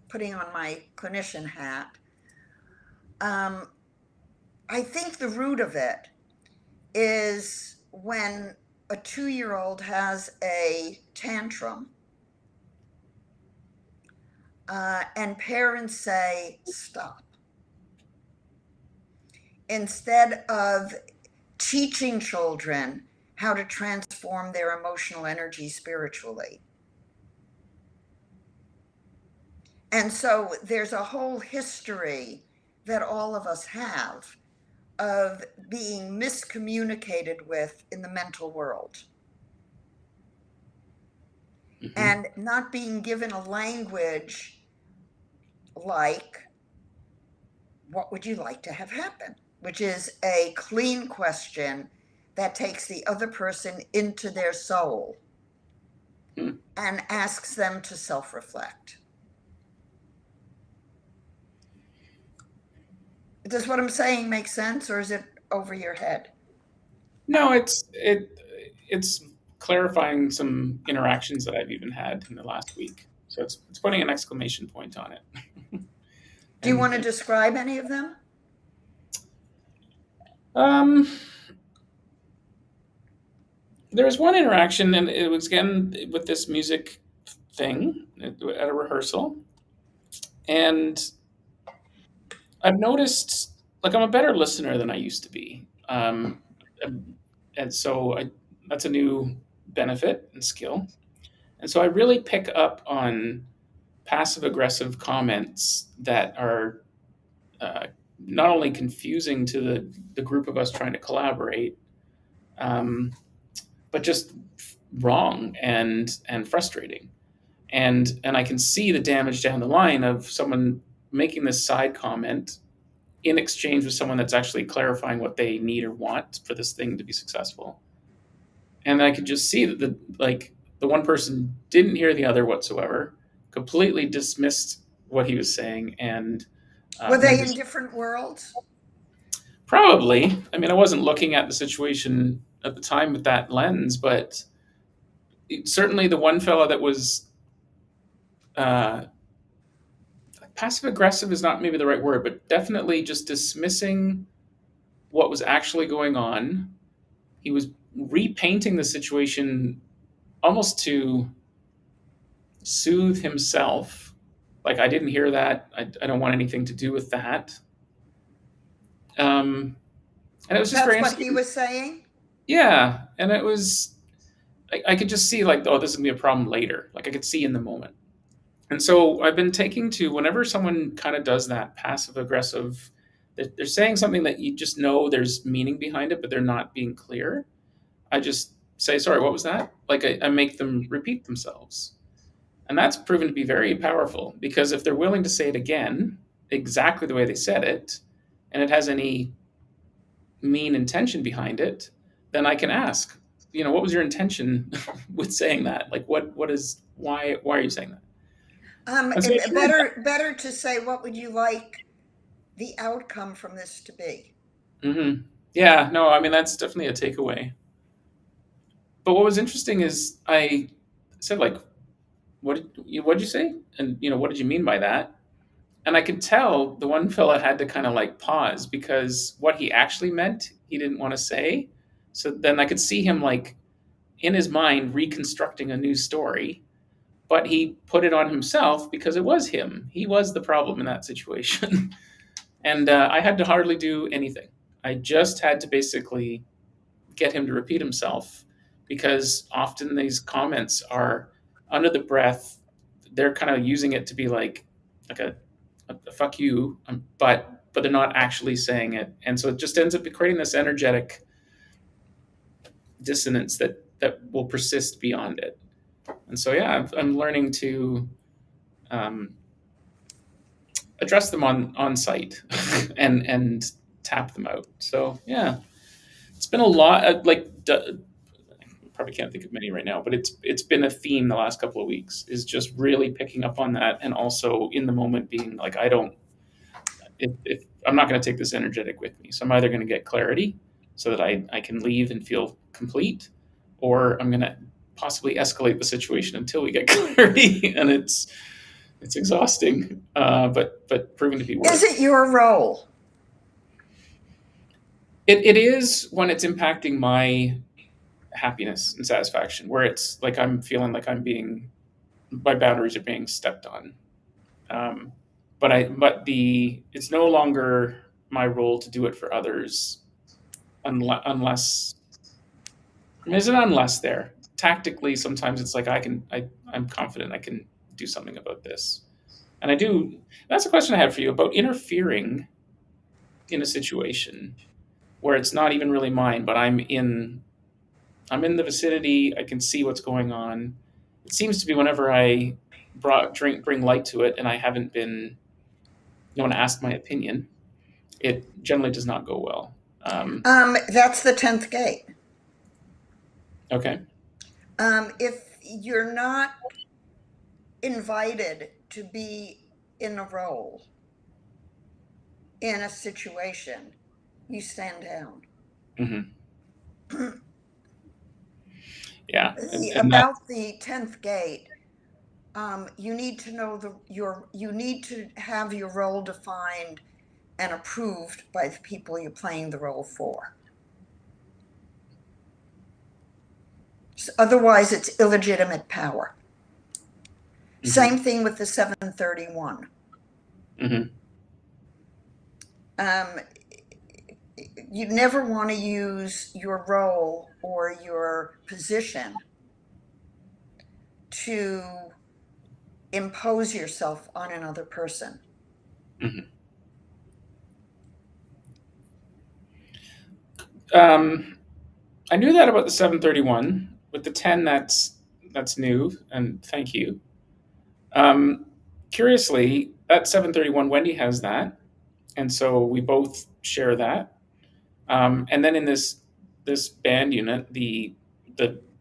putting on my clinician hat, um, I think the root of it is when a 2-year old has a tantrum and parents say, stop, instead of teaching children how to transform their emotional energy spiritually. And so there's a whole history that all of us have of being miscommunicated with in the mental world Hmm. and not being given a language like, what would you like to have happen? Which is a clean question that takes the other person into their soul Hmm. and asks them to self reflect. Does what I'm saying make sense, or is it over your head? No, it's clarifying some interactions that I've even had in the last week. So it's putting an exclamation point on it. Do you want to And describe any of them? um, there was one interaction, and it was again with this music thing at a rehearsal, and I've noticed like I'm a better listener than I used to be, and so that's a new benefit and skill. And so I really pick up on passive aggressive comments that are uh, not only confusing to the group of us trying to collaborate, um, but just wrong and frustrating. And I can see the damage down the line of someone making this side comment in exchange with someone that's actually clarifying what they need or want for this thing to be successful. And I could just see that the one person didn't hear the other whatsoever, completely dismissed what he was saying, Were and then they in just different worlds? probably. I mean, I wasn't looking at the situation at the time with that lens, but certainly the one fella that was uh, passive aggressive is not maybe the right word, but definitely just dismissing what was actually going on. He was repainting the situation almost to soothe himself. Like, I didn't hear that. I don't want anything to do with that. And it was just very That's what he interesting. was saying? Yeah. And it was, I could just see, like, oh, this is going to be a problem later. Like, I could see in the moment. And so I've been taking to whenever someone kind of does that passive aggressive, they're saying something that you just know there's meaning behind it, but they're not being clear. I just say, sorry, what was that? Like, I make them repeat themselves. And that's proven to be very powerful because if they're willing to say it again, exactly the way they said it, and it has any mean intention behind it, then I can ask, what was your intention with saying that? Like, what is, why are you saying that? And so I tried Better to say, what would you like the outcome from this to be? that. Yeah, no, I mean, that's definitely a takeaway. But what was interesting is I said, like, what did you say? And, what did you mean by that? And I could tell the one fella had to kind of like pause because what he actually meant, he didn't want to say. So then I could see him like in his mind reconstructing a new story, but he put it on himself because it was him. He was the problem in that situation. And I had to hardly do anything. I just had to basically get him to repeat himself because often these comments are under the breath. They're kind of using it to be like a fuck you, but they're not actually saying it, and so it just ends up creating this energetic dissonance that will persist beyond it. And so yeah, I'm learning to um, address them on site and tap them out. So yeah, it's been a lot. Probably can't think of many right now, but it's been a theme the last couple of weeks. Is just really picking up on that, and also in the moment being like, I don't. If I'm not going to take this energetic with me, so I'm either going to get clarity so that I can leave and feel complete, or I'm going to possibly escalate the situation until we get clarity, and it's exhausting, but proven to be Is worth it your role? it. It is when it's impacting my happiness and satisfaction, where it's like I'm feeling like I'm being my boundaries are being stepped on. Um, but it's no longer my role to do it for others unless there's an unless there. Tactically, sometimes it's like I'm confident I can do something about this, and I do. That's a question I had for you about interfering in a situation where it's not even really mine, but I'm in the vicinity. I can see what's going on. It seems to be whenever I bring light to it, and I haven't been no one asked my opinion. It generally does not go well. That's the 10th gate. Okay. If you're not invited to be in a role, in a situation, you stand down. Hmm. Yeah, and that. About the 10th gate, you need to know you need to have your role defined and approved by the people you're playing the role for. Otherwise, it's illegitimate power. Same Hmm. thing with the 731. Hmm. Um, you never want to use your role or your position to impose yourself on another person. Hmm. Um, I knew that about the 731. With the 10, that's new, and thank you. Um, Curiously, that 731, Wendy has that, and so we both share that. And then in this band unit, the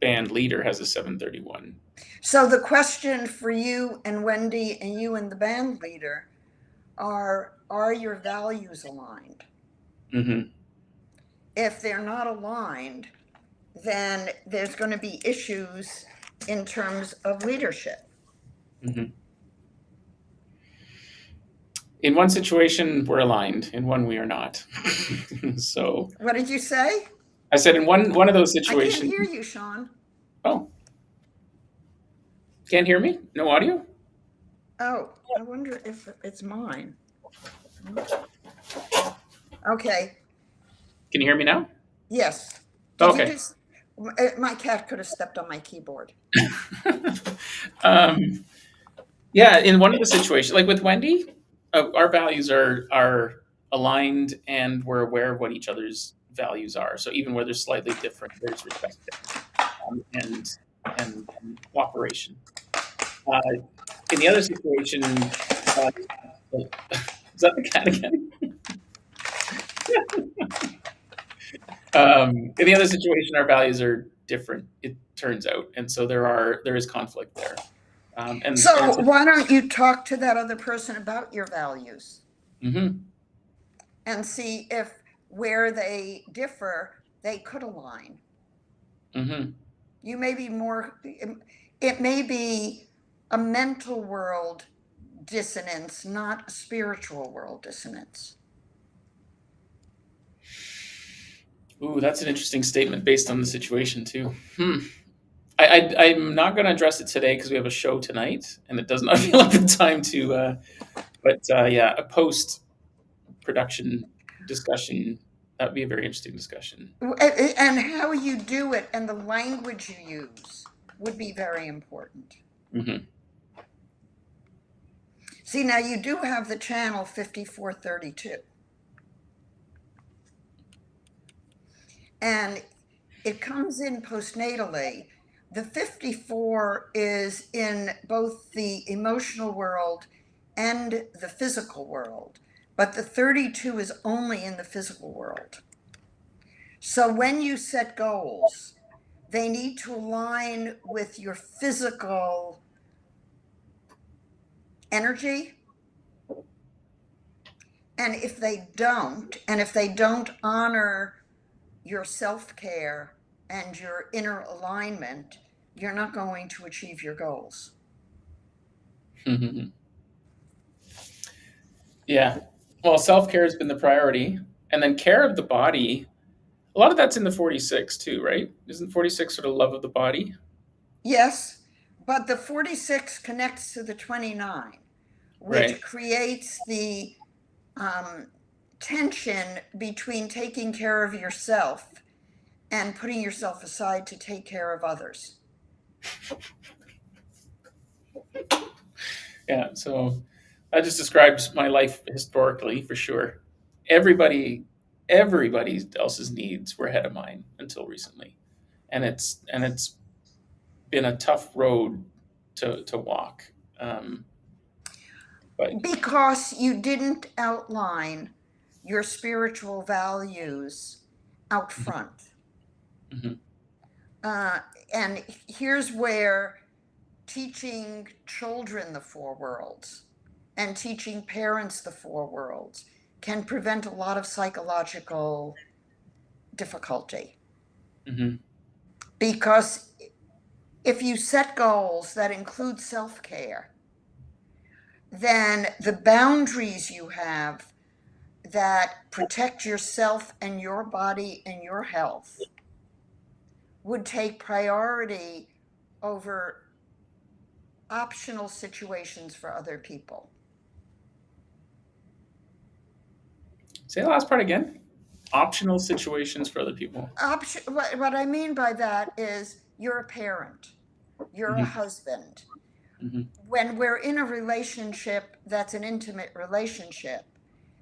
band leader has a 731. So the question for you and Wendy and you and the band leader are your values aligned? Hmm. If they're not aligned, then there's going to be issues in terms of leadership. Hmm. In one situation, we're aligned. In one, we are not. So What did you say? I said in one of those I can't situations. hear you, Sean. Oh, can't hear me? No audio? Oh, I wonder if it's mine. Okay. Can you hear me now? Yes. Did you Okay. just? My cat could have stepped on my keyboard. um, yeah, in one of the situations, like with Wendy, our values are aligned, and we're aware of what each other's values are. So even where they're slightly different, there's respect and and cooperation. Uh, in the other situation, is that the cat again? In the other situation, our values are different. It turns out, and so there is conflict there. And So it's why don't you talk to that other person about your values hmm. and see if where they differ, they could align. Hmm. You may be more, it may be a mental world dissonance, not a spiritual world dissonance. Ooh, that's an interesting statement based on the situation too. I'm not going to address it today because we have a show tonight, and it does not feel like the time to. But yeah, a post production discussion, that would be a very interesting discussion. And how you do it and the language you use would be very important. Hmm. See, now you do have the channel 5432, and it comes in postnatally. The 54 is in both the emotional world and the physical world, but the 32 is only in the physical world. So when you set goals, they need to align with your physical energy. And if they don't honor your self care and your inner alignment, you're not going to achieve your goals. Yeah. Well, self care has been the priority, and then care of the body. A lot of that's in the 46 too, right? Isn't 46 sort of love of the body? Yes, but the 46 connects to the 29, which Right. creates the um, tension between taking care of yourself and putting yourself aside to take care of others. Yeah. So that just describes my life historically for sure. Everybody, everybody else's needs were ahead of mine until recently, and it's been a tough road to walk. Um, but Because you didn't outline your spiritual values out front. mhm, Uh, and here's where teaching children the four worlds and teaching parents the four worlds can prevent a lot of psychological difficulty. mhm, Because if you set goals that include self care, then the boundaries you have that protect yourself and your body and your health would take priority over optional situations for other people. say the last part again. Optional situations for other people. What I mean by that is you're a parent, you're a Hmm. husband. Hmm. When we're in a relationship that's an intimate relationship,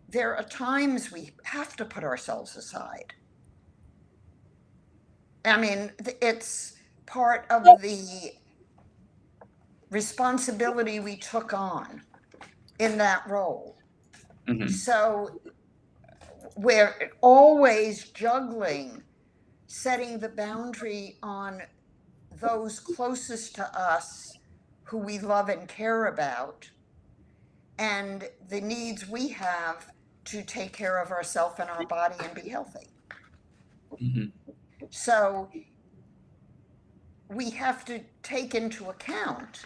there are times we have to put ourselves aside. I mean, it's part of the responsibility we took on in that role. Hmm. So we're always juggling setting the boundary on those closest to us who we love and care about, and the needs we have to take care of ourselves and our body and be healthy. Hmm. So we have to take into account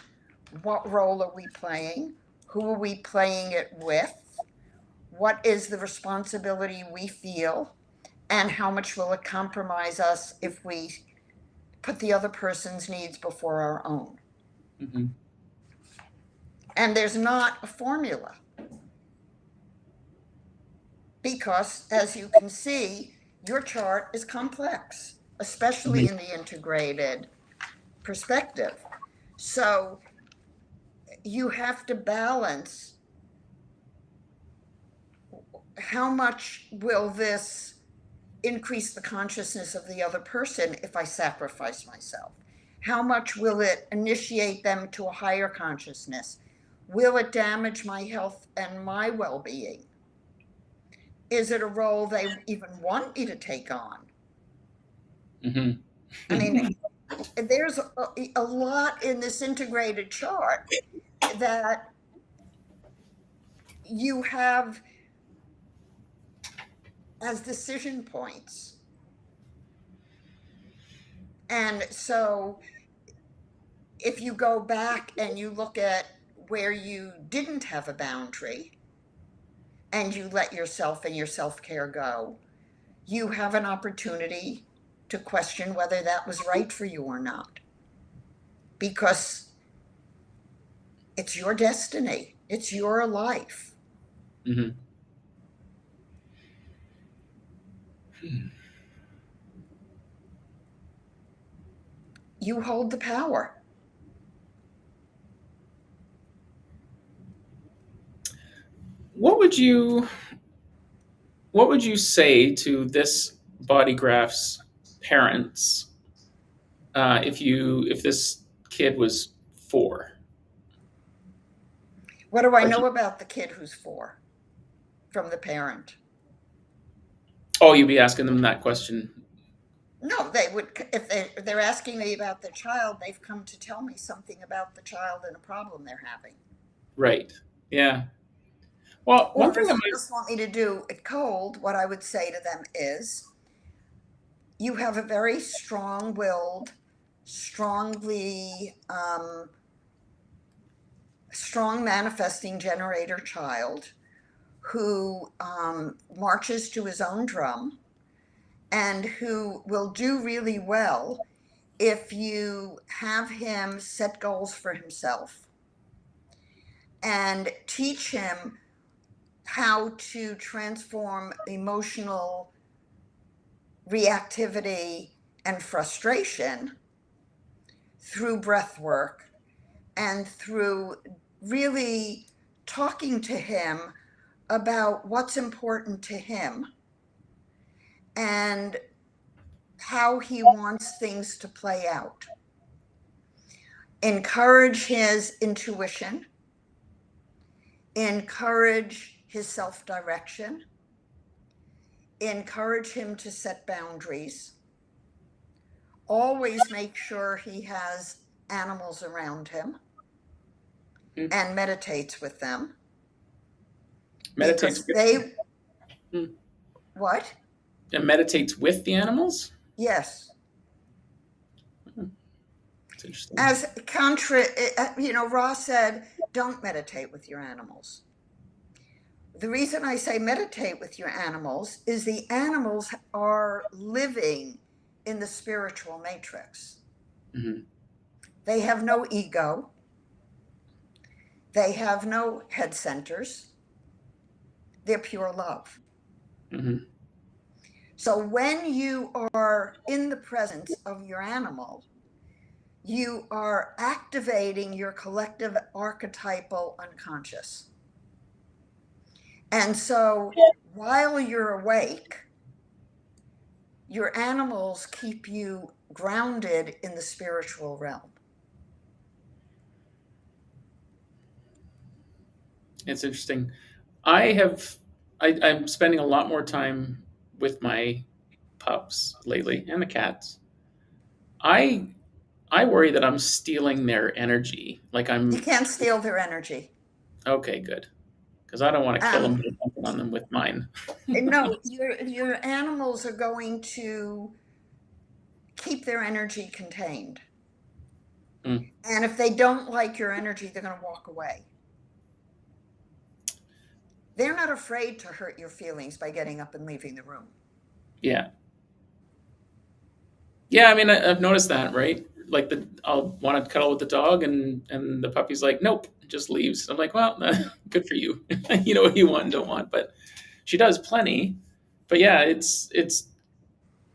what role are we playing, who are we playing it with, what is the responsibility we feel, and how much will it compromise us if we put the other person's needs before our own. Hmm. And there's not a formula because, as you can see, your chart is complex, especially in the integrated perspective. So you have to balance how much will this increase the consciousness of the other person if I sacrifice myself? How much will it initiate them to a higher consciousness? Will it damage my health and my well being? Is it a role they even want me to take on? Hmm. I mean, there's a lot in this integrated chart that you have as decision points. And so if you go back and you look at where you didn't have a boundary and you let yourself and your self care go, you have an opportunity to question whether that was right for you or not. Because it's your destiny, it's your life. Hmm. You hold the power. What would you what would you say to this body graph's parents if this kid was 4? What do I Like, know about the kid who's 4 from the parent? oh, you'd be asking them that question, No, they would, if they're asking me about their child, they've come to tell me something about the child and a problem they're having. right? Yeah. Well, one Or thing if that they might. just want me to do it cold, what I would say to them is, you have a very strong willed, strongly, strong manifesting generator child who marches to his own drum and who will do really well if you have him set goals for himself and teach him how to transform emotional reactivity and frustration through breath work and through really talking to him about what's important to him and how he wants things to play out. Encourage his intuition, encourage his self direction, encourage him to set boundaries, always make sure he has animals around him Hmm. and meditates with them Meditates because with. they, Hmm. what? And meditates with the animals. Yes. Hmm. That's interesting. As contra, Ra said, don't meditate with your animals. The reason I say meditate with your animals is the animals are living in the spiritual matrix. Hmm. They have no ego, they have no head centers, they're pure love. Hmm. So when you are in the presence of your animal, you are activating your collective archetypal unconscious. And so while you're awake, your animals keep you grounded in the spiritual realm. It's interesting. I have I'm spending a lot more time with my pups lately and the cats. I I worry that I'm stealing their energy. Like You I'm can't steal their energy. okay, good, because I don't want to kill them Um, by jumping on them with mine. no, your animals are going to keep their energy contained. Mm, And if they don't like your energy, they're going to walk away. They're not afraid to hurt your feelings by getting up and leaving the room. yeah, yeah. I mean, I've noticed that, right? Like I'll want to cuddle with the dog, and the puppy's like, nope, just leaves. I'm like, well, good for you. You know what you want and don't want, but she does plenty. But yeah, it's.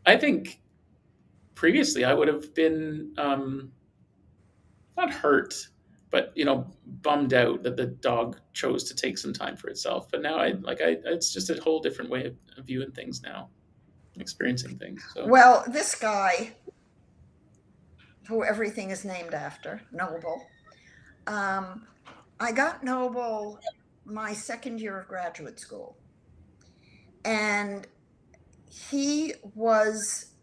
I think previously I would have been not hurt, but bummed out that the dog chose to take some time for itself. But now it's just a whole different way of viewing things now, experiencing things. So Well, this guy, who everything is named after, Noble, um, I got Noble my second year of graduate school. And he was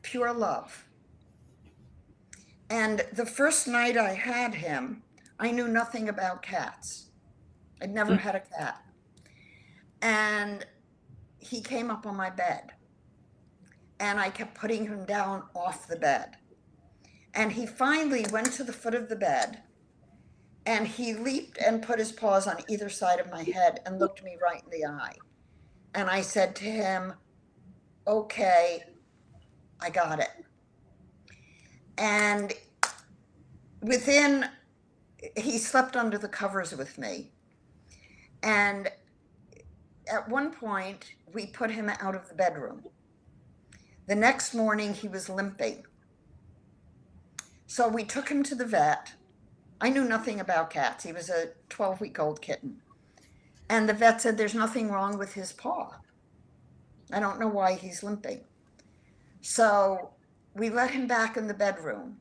pure love. And the first night I had him, I knew nothing about cats. I'd never mm, had a cat. And he came up on my bed, and I kept putting him down off the bed. And he finally went to the foot of the bed, and he leaped and put his paws on either side of my head and looked me right in the eye. And I said to him, okay, I got it. And within, he slept under the covers with me. And at one point, we put him out of the bedroom. The next morning, he was limping. So we took him to the vet. I knew nothing about cats. He was a 12-week-old kitten. And the vet said, there's nothing wrong with his paw. I don't know why he's limping. So we let him back in the bedroom,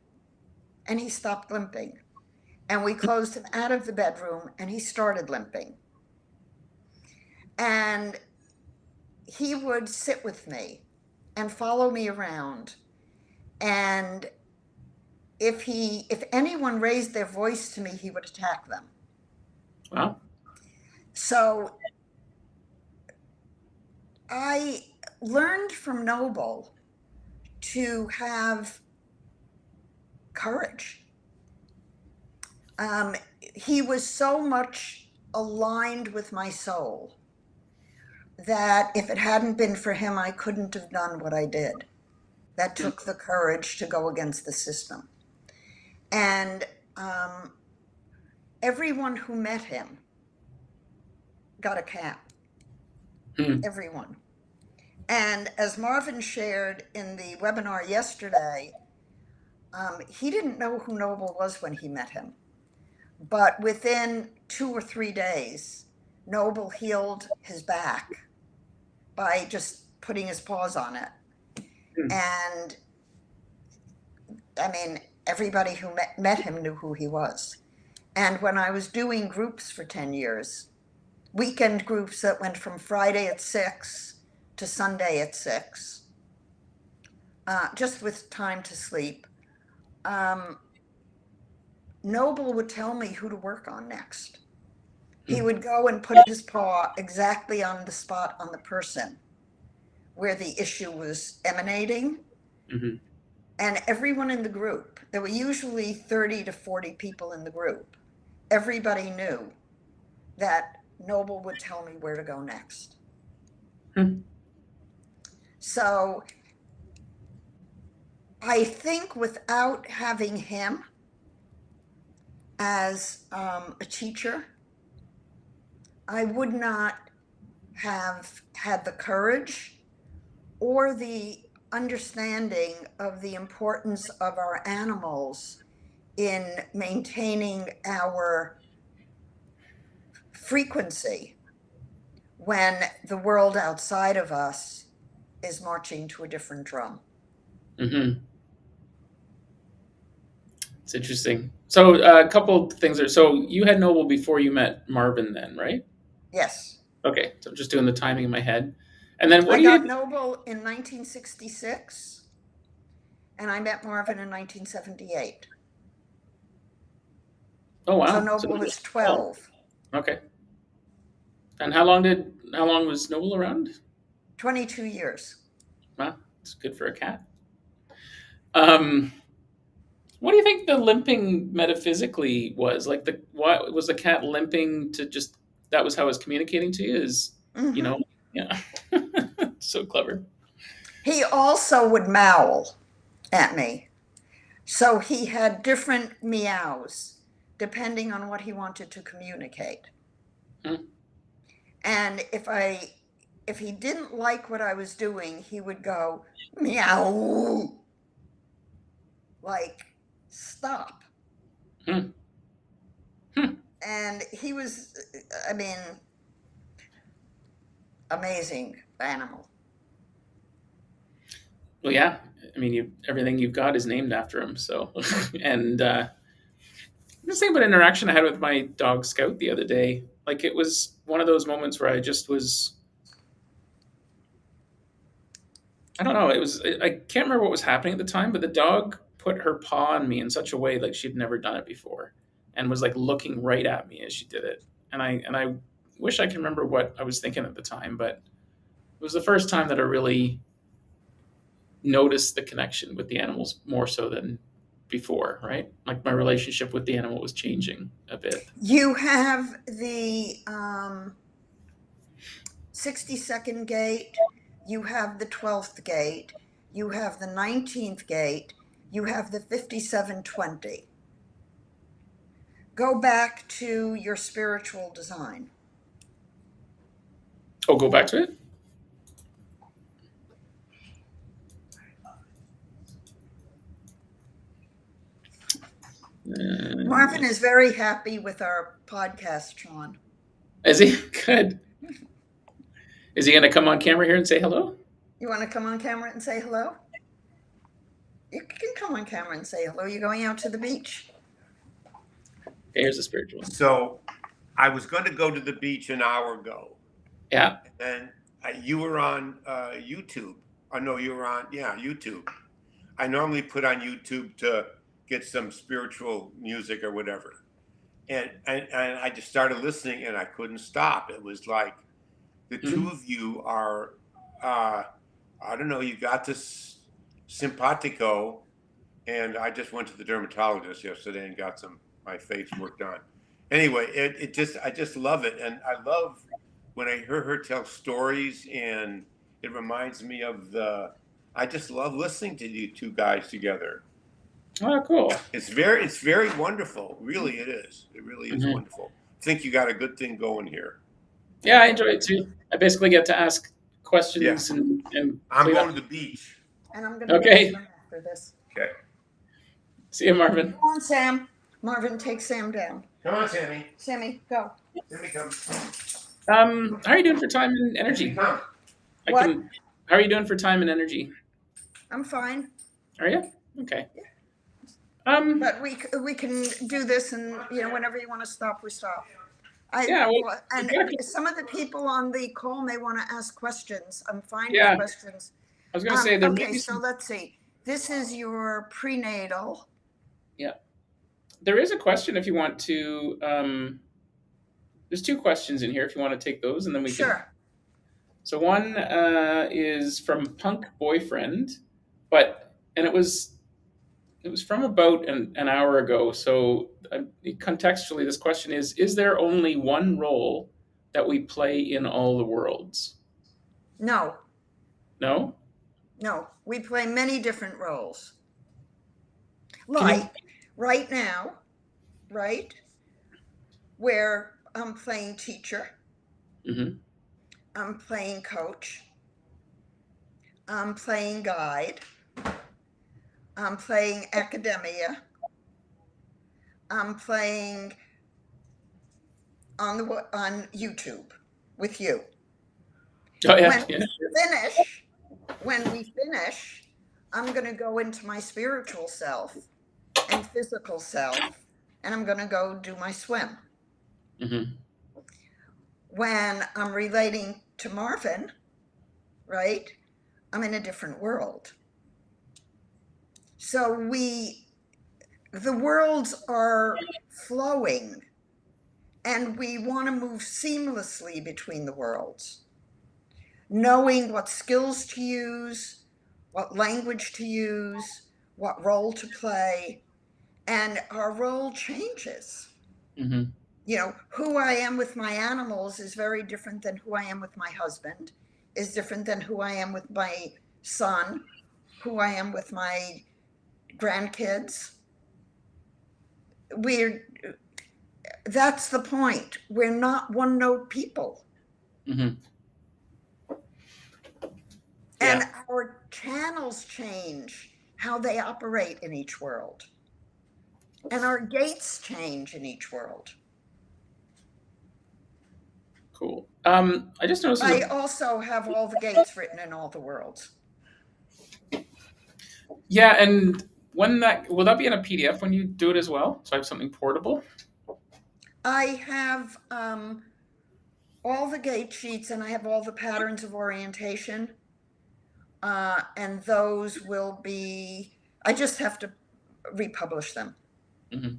and he stopped limping. And we closed him out of the bedroom, and he started limping. And he would sit with me and follow me around. And if anyone raised their voice to me, he would attack them. wow. So I learned from Noble to have courage. He was so much aligned with my soul that if it hadn't been for him, I couldn't have done what I did. That Mm, took the courage to go against the system. And everyone who met him got a cat. mm, Everyone. And as Marvin shared in the webinar yesterday, he didn't know who Noble was when he met him. But within 2 or 3 days, Noble healed his back by just putting his paws on it. mm. And I mean, everybody who met him knew who he was. And when I was doing groups for 10 years, weekend groups that went from Friday at 6 to Sunday at 6, just with time to sleep, Noble would tell me who to work on next. He Mm, would go and put his paw exactly on the spot on the person where the issue was emanating. mhm. And everyone in the group, there were usually 30 to 40 people in the group, everybody knew that Noble would tell me where to go next. Mm, So I think without having him as a teacher, I would not have had the courage or the understanding of the importance of our animals in maintaining our frequency when the world outside of us is marching to a different drum. Mm-hmm. It's interesting. So a couple things are. So you had Noble before you met Marvin, then, right? Yes. Okay, so I'm just doing the timing in my head. And then what I do got you? Noble in 1966, and I met Marvin in 1978. Oh So wow, so Noble it was was 12. 12, Okay. And how long was Noble around? 22 years. Wow, it's good for a cat. Um, what do you think the limping metaphysically was? Like the what was the cat limping to just that was how it was communicating to you? Is you Hmm. know, yeah, so clever. He also would meow at me. So he had different meows depending on what he wanted to communicate. Hmm. And if he didn't like what I was doing, he would go meow, like stop. Hmm. Hmm. And he was, I mean, amazing animal. Well, yeah. I mean, everything you've got is named after him. So, and the same about interaction I had with my dog Scout the other day. Like it was one of those moments where I just was. I don't know. It was. I can't remember what was happening at the time, but the dog put her paw on me in such a way like she'd never done it before, and was like looking right at me as she did it. And I wish I could remember what I was thinking at the time, but it was the first time that I really noticed the connection with the animals more so than before. Right, like my relationship with the animal was changing a bit. You have the 62nd gate, you have the 12th gate, you have the 19th gate, you have the 5720. Go back to your spiritual design. Oh, go back to it. Marvin is very happy with our podcast, Sean. Is he good? Is he going to come on camera here and say hello? You want to come on camera and say hello? You can come on camera and say hello. You're going out to the beach. Okay, here's the spiritual one. So I was going to go to the beach an hour ago, Yeah. and you were on YouTube. I know you were on, YouTube. I normally put on YouTube to get some spiritual music or whatever. And I just started listening and I couldn't stop. It was like the Mm-hmm. two of you are, uh, I don't know, you got this simpatico. And I just went to the dermatologist yesterday and got my face worked on. Anyway, I just love it, and I love when I hear her tell stories, and it reminds me of I just love listening to you two guys together. Oh, cool. It's very wonderful. Really, it is. It really is Mm-hmm. wonderful. I think you got a good thing going here. Yeah, I enjoy it too. I basically get to ask Yeah, questions and I'm clean going up. to the beach. And I'm going to go Okay. swim after this. Okay, See you, Marvin. Come on, Sam. Marvin, take Sam down. come on, Sammy. Sammy, go. Sammy, come. How are you doing for time and Sammy, energy? come. I What? can. How are you doing for time and energy? I'm fine. Are you okay? Yeah. Um. But we can do this, and whenever you want to stop, we stop. Yeah. Well, we've And got some of the people on the call may want to ask questions. I'm fine with yeah. questions. I was going to say there may Okay, be so some. let's see. This is your prenatal. Yeah. There is a question if you want to. There's two questions in here if you want to take those, and then we can. Sure. So one is from Punk Boyfriend, and it was from about an hour ago. So contextually, this question is there only one role that we play in all the worlds? No, No? no. We play many different roles. Can you? Like right now, right? Where I'm playing teacher, Mm-hmm. I'm playing coach, I'm playing guide, I'm playing academia, I'm playing on YouTube with you. Oh, yeah. When Yeah. we finish, when we finish, I'm going to go into my spiritual self and physical self, and I'm going to go do my swim. Mm-hmm. When I'm relating to Marvin, right, I'm in a different world. So the worlds are flowing, and we want to move seamlessly between the worlds, knowing what skills to use, what language to use, what role to play, and our role changes. Mm-hmm. You know, who I am with my animals is very different than who I am with my husband, is different than who I am with my son, who I am with my grandkids. That's the point. We're not one note people. Mm-hmm. And Yeah. our channels change how they operate in each world. And our gates change in each world. Cool. I just noticed there's I a also have all the gates written in all the worlds. yeah, and when that will that be in a PDF when you do it as well? So I have something portable. I have all the gate sheets, and I have all the patterns of orientation. And those will be, I just have to republish them. Mm-hmm.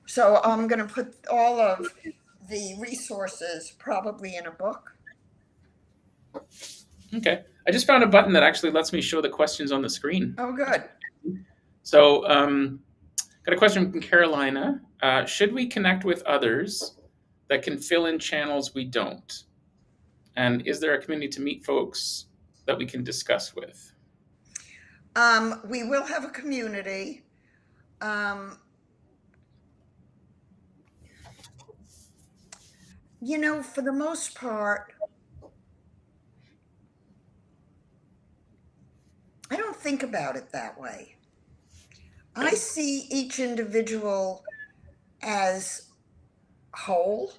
So I'm going to put all of the resources probably in a book. Okay. I just found a button that actually lets me show the questions on the screen. Oh, good. So, got a question from Carolina. Should we connect with others that can fill in channels we don't? And is there a community to meet folks that we can discuss with? We will have a community. You know, for the most part, I don't think about it that way. I see each individual as whole.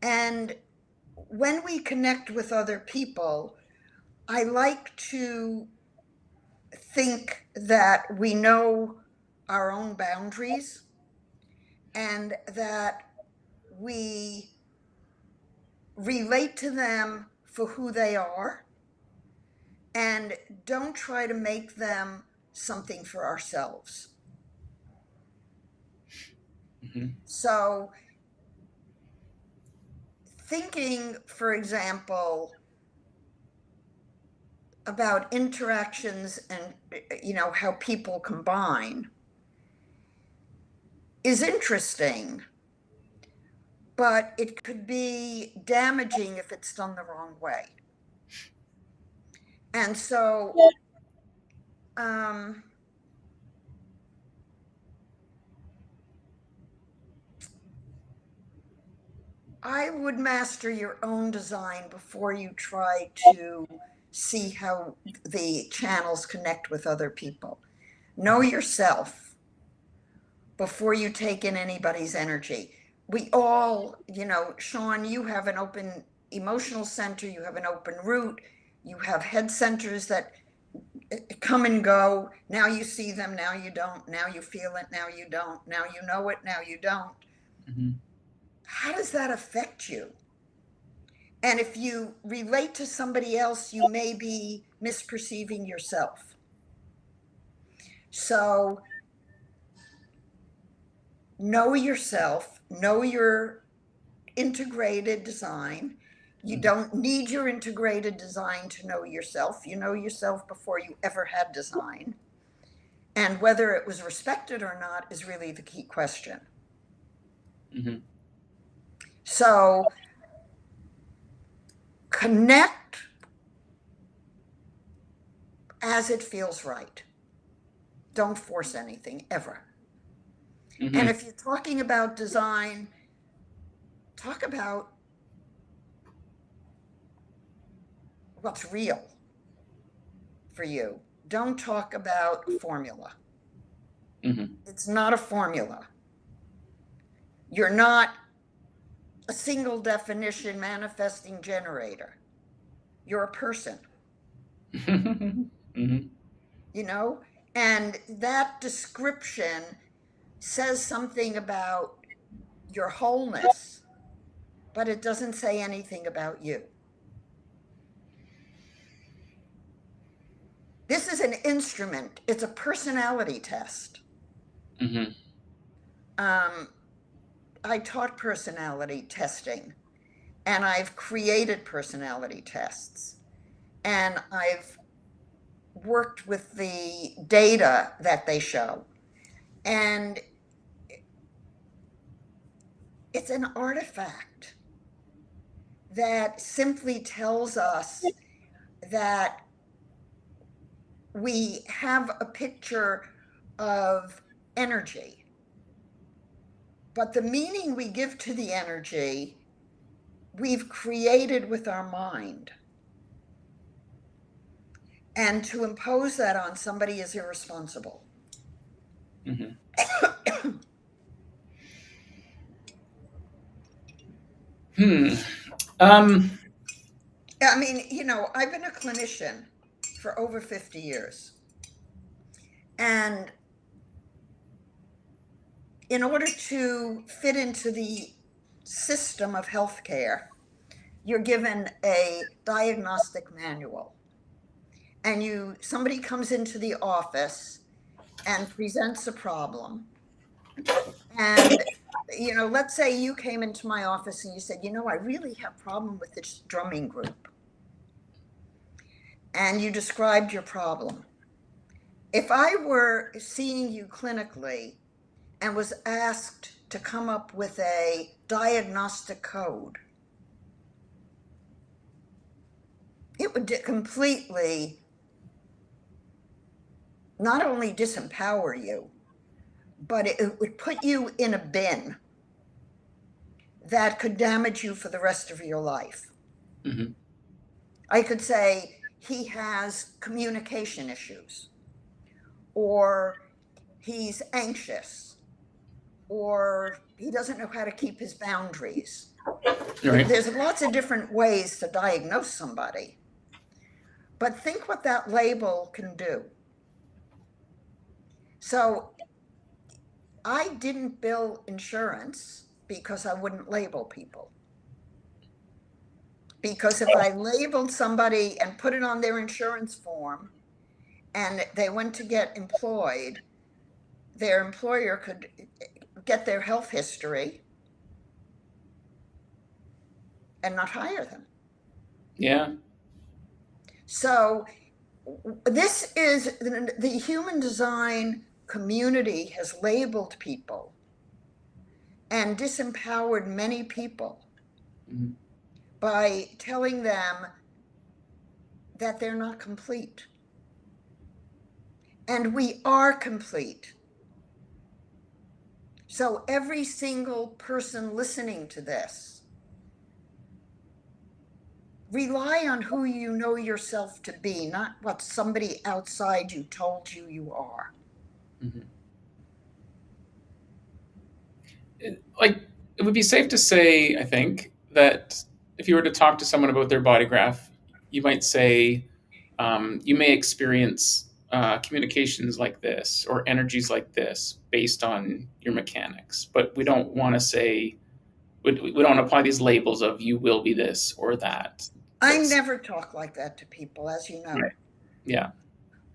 And when we connect with other people, I like to think that we know our own boundaries and that we relate to them for who they are and don't try to make them something for ourselves. Mm-hmm. So, thinking, for example, about interactions and, you know, how people combine is interesting, but it could be damaging if it's done the wrong way. And so, um, I would master your own design before you try to see how the channels connect with other people. Know yourself before you take in anybody's energy. We all, you know, Sean, you have an open emotional center, you have an open root, you have head centers that come and go. Now you see them, now you don't, now you feel it, now you don't, now you know it, now you don't. Mm-hmm. How does that affect you? And if you relate to somebody else, you may be misperceiving yourself. So know yourself, know your integrated design. You don't need your integrated design to know yourself. You know yourself before you ever had design. And whether it was respected or not is really the key question. Mm-hmm. So connect as it feels right. Don't force anything ever. Mm-hmm. And if you're talking about design, talk about what's real for you. Don't talk about formula. Mm-hmm. It's not a formula. You're not a single definition manifesting generator. You're a person. Mhm. you know? And that description says something about your wholeness, but it doesn't say anything about you. This is an instrument, it's a personality test. Mhm. I taught personality testing, and I've created personality tests, and I've worked with the data that they show. And it's an artifact that simply tells us that we have a picture of energy, but the meaning we give to the energy, we've created with our mind. And to impose that on somebody is irresponsible. Mhm. Hmm. Um. I mean, I've been a clinician for over 50 years. And in order to fit into the system of healthcare, you're given a diagnostic manual. And somebody comes into the office and presents a problem. And let's say you came into my office and you said, I really have a problem with this drumming group. And you described your problem. If I were seeing you clinically and was asked to come up with a diagnostic code, it would completely not only disempower you, but it would put you in a bin that could damage you for the rest of your life. Mhm. I could say he has communication issues, or he's anxious, or he doesn't know how to keep his boundaries. Right. There's lots of different ways to diagnose somebody, but think what that label can do. So I didn't bill insurance because I wouldn't label people. Because if I labeled somebody and put it on their insurance form and they went to get employed, their employer could get their health history and not hire them. Yeah. So this is the human design community has labeled people and disempowered many people Mhm. by telling them that they're not complete. And we are complete. So every single person listening to this, rely on who you know yourself to be, not what somebody outside you told you are. Mhm. Like, it would be safe to say, I think, that if you were to talk to someone about their body graph, you might say, you may experience communications like this or energies like this based on your mechanics. But we don't want to say, we don't apply these labels of you will be this or that. I That's never talk like that to people, as you know. right. Yeah.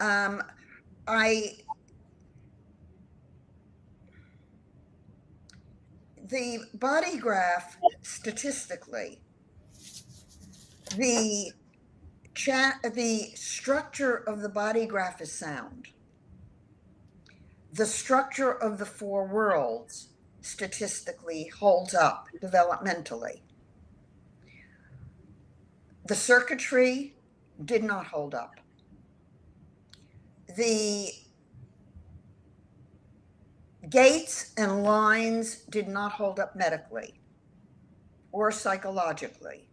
Um, I the body graph statistically, the the structure of the body graph is sound. The structure of the four worlds statistically holds up developmentally. The circuitry did not hold up. The gates and lines did not hold up medically or psychologically.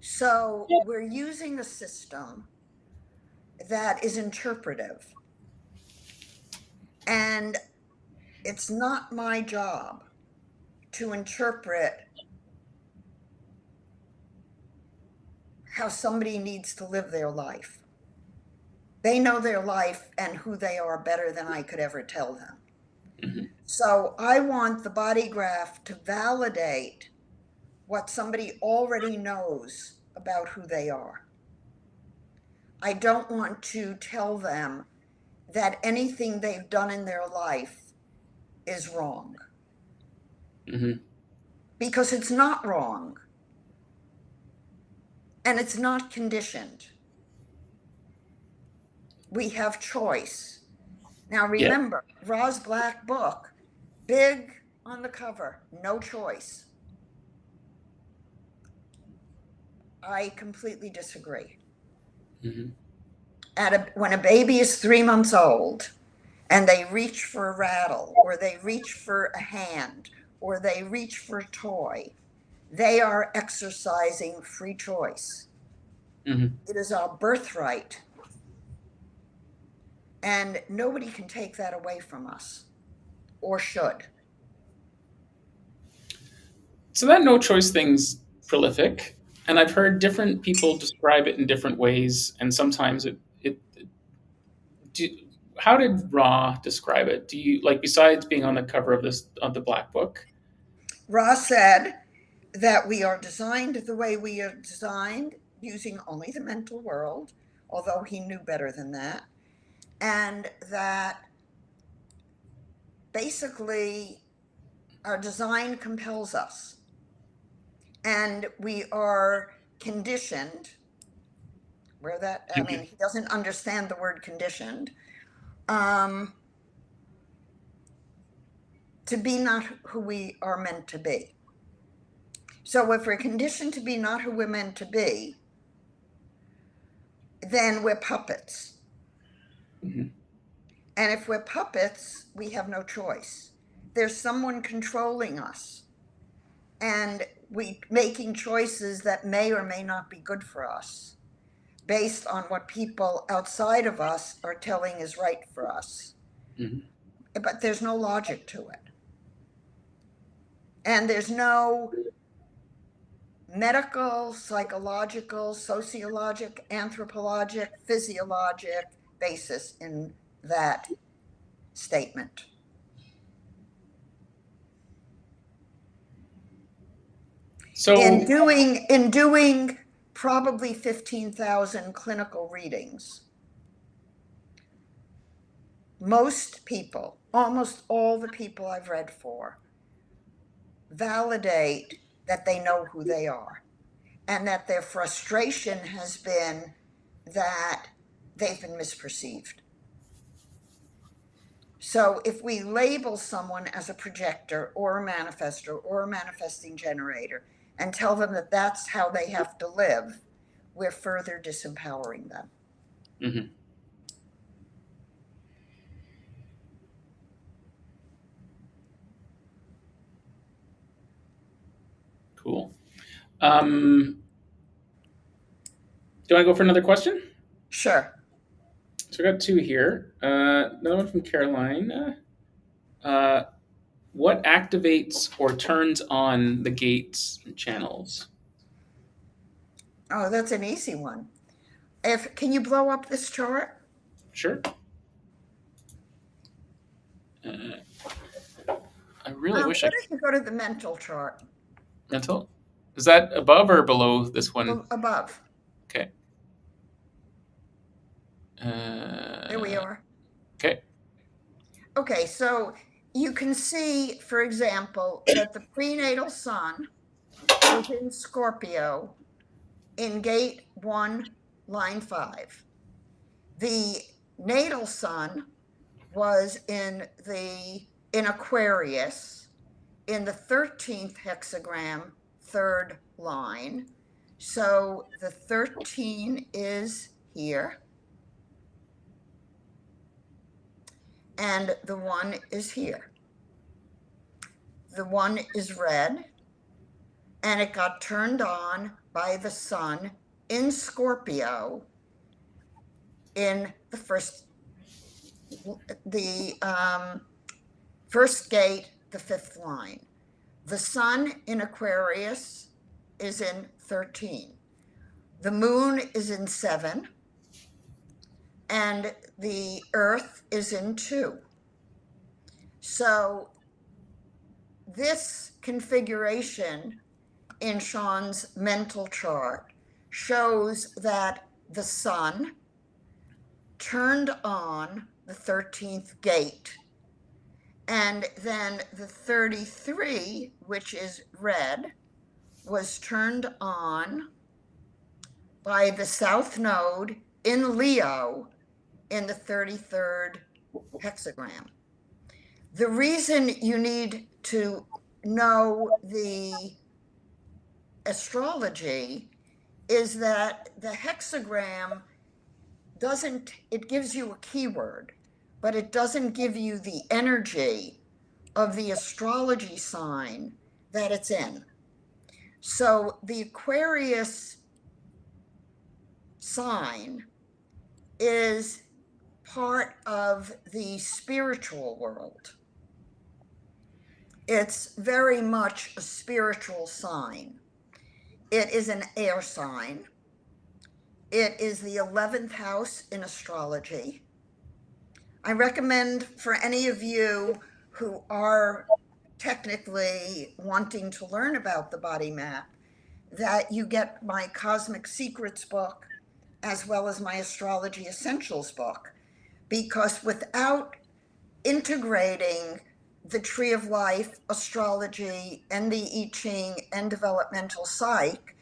So we're using a system that is interpretive. And it's not my job to interpret how somebody needs to live their life. They know their life and who they are better than I could ever tell them. Mm-hmm. So I want the body graph to validate what somebody already knows about who they are. I don't want to tell them that anything they've done in their life is wrong. Mm-hmm. Because it's not wrong. And it's not conditioned. We have choice. Now Yeah. remember, Ra's Black Book, big on the cover, no choice. I completely disagree. Mm-hmm. When a baby is 3 months old and they reach for a rattle, or they reach for a hand, or they reach for a toy, they are exercising free choice. Mm-hmm. It is our birthright. And nobody can take that away from us, or should. So that no choice thing's prolific, and I've heard different people describe it in different ways, and sometimes it do, how did Ra describe it? Do you like, besides being on the cover of the black book? Ra said that we are designed the way we are designed, using only the mental world, although he knew better than that, and that basically our design compels us, and we are conditioned. Where that, I mean, he doesn't understand the word conditioned, to be not who we are meant to be. So if we're conditioned to be not who we're meant to be, then we're puppets. Mm-hmm. And if we're puppets, we have no choice. There's someone controlling us, and we making choices that may or may not be good for us, based on what people outside of us are telling is right for us. Mm-hmm. But there's no logic to it. And there's no medical, psychological, sociologic, anthropologic, physiologic basis in that statement. So In doing probably 15,000 clinical readings, most people, almost all the people I've read for, validate that they know who they are, and that their frustration has been that they've been misperceived. So if we label someone as a projector or a manifestor or a manifesting generator and tell them that that's how they have to live, we're further disempowering them. mm-hmm. Cool. Do I go for another question? Sure. So I got two here. Another one from Caroline. Uh, what activates or turns on the gates and channels? Oh, that's an easy one. Can you blow up this chart? Sure. I really wish Why I don't you go to the mental chart mental. Is that above or below this one? above? Okay. There we are. Okay. Okay, so you can see, for example, that the prenatal sun is in Scorpio in gate 1, line 5. The natal sun was in Aquarius in the 13th hexagram, 3rd line. So the 13 is here, and the 1 is here. The 1 is red, and it got turned on by the sun in Scorpio in the first gate, the 5th line. The sun in Aquarius is in 13. The moon is in 7, and the earth is in 2. So this configuration in Sean's mental chart shows that the sun turned on the 13th gate, and then the 33, which is red, was turned on by the south node in Leo in the 33rd hexagram. The reason you need to know the astrology is that the hexagram it gives you a keyword, but it doesn't give you the energy of the astrology sign that it's in. So the Aquarius sign is part of the spiritual world. It's very much a spiritual sign. It is an air sign. It is the 11th house in astrology. I recommend for any of you who are technically wanting to learn about the body map that you get my Cosmic Secrets book as well as my Astrology Essentials book, because without integrating the Tree of Life, astrology, and the I Ching and developmental psych,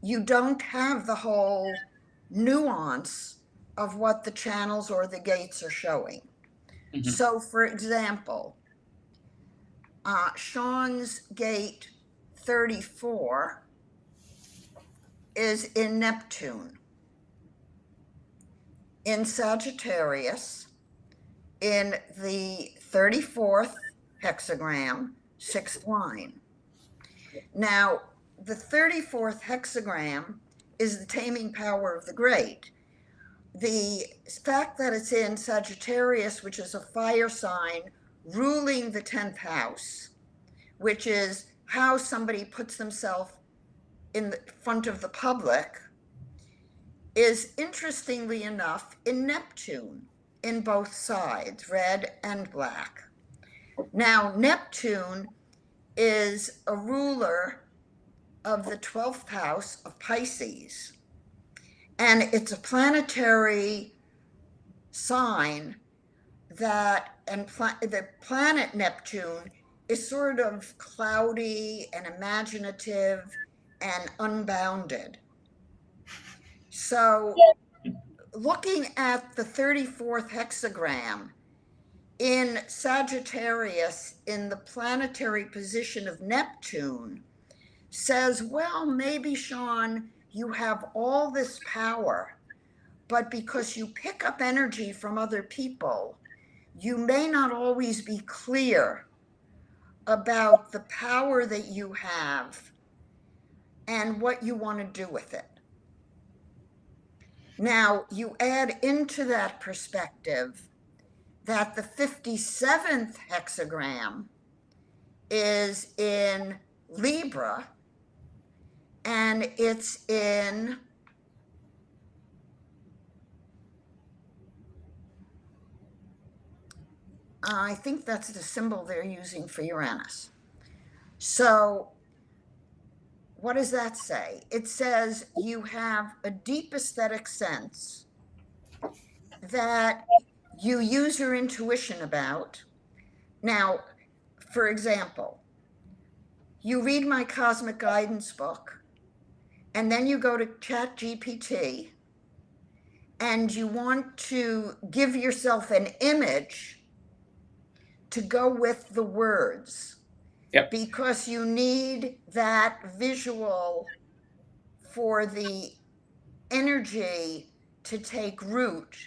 you don't have the whole nuance of what the channels or the gates are showing. Mm-hmm. So, for example, Sean's gate 34 is in Neptune, in Sagittarius, in the 34th hexagram, 6th line. Now, the 34th hexagram is the taming power of the great. The fact that it's in Sagittarius, which is a fire sign ruling the 10th house, which is how somebody puts themselves in the front of the public, is interestingly enough in Neptune, in both sides, red and black. Now, Neptune is a ruler of the 12th house of Pisces, and it's a planetary sign that, the planet Neptune is sort of cloudy and imaginative and unbounded. So looking at the 34th hexagram in Sagittarius in the planetary position of Neptune says, well, maybe, Sean, you have all this power, but because you pick up energy from other people, you may not always be clear about the power that you have and what you want to do with it. Now, you add into that perspective that the 57th hexagram is in Libra, and it's in I think that's the symbol they're using for Uranus. So what does that say? It says you have a deep aesthetic sense that you use your intuition about. Now, for example, you read my Cosmic Guidance book, and then you go to ChatGPT, and you want to give yourself an image to go with the words. Yep. Because you need that visual for the energy to take root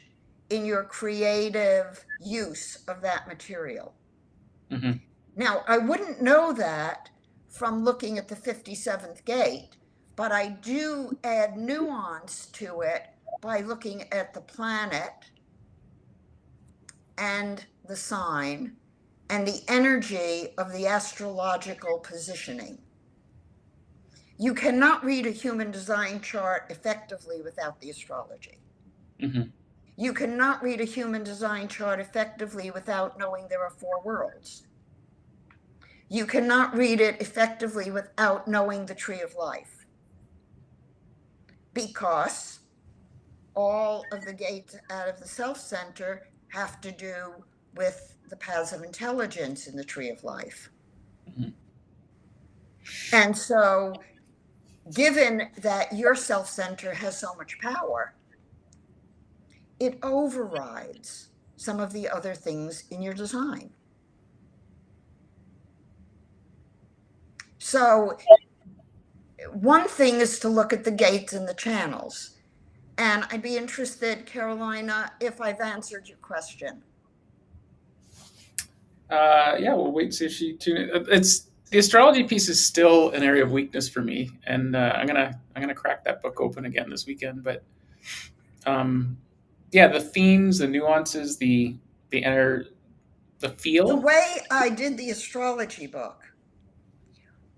in your creative use of that material. Mm-hmm. Now, I wouldn't know that from looking at the 57th gate, but I do add nuance to it by looking at the planet and the sign and the energy of the astrological positioning. You cannot read a human design chart effectively without the astrology. Mm-hmm. You cannot read a human design chart effectively without knowing there are four worlds. You cannot read it effectively without knowing the tree of life, because all of the gates out of the self center have to do with the paths of intelligence in the tree of life. Mm-hmm. And so, given that your self center has so much power, it overrides some of the other things in your design. So, one thing is to look at the gates and the channels. And I'd be interested, Carolina, if I've answered your question. Yeah, we'll wait and see if she tune in. It's the astrology piece is still an area of weakness for me, and I'm gonna crack that book open again this weekend. But um, yeah, the themes, the nuances, the inner, the The feel. way I did the astrology book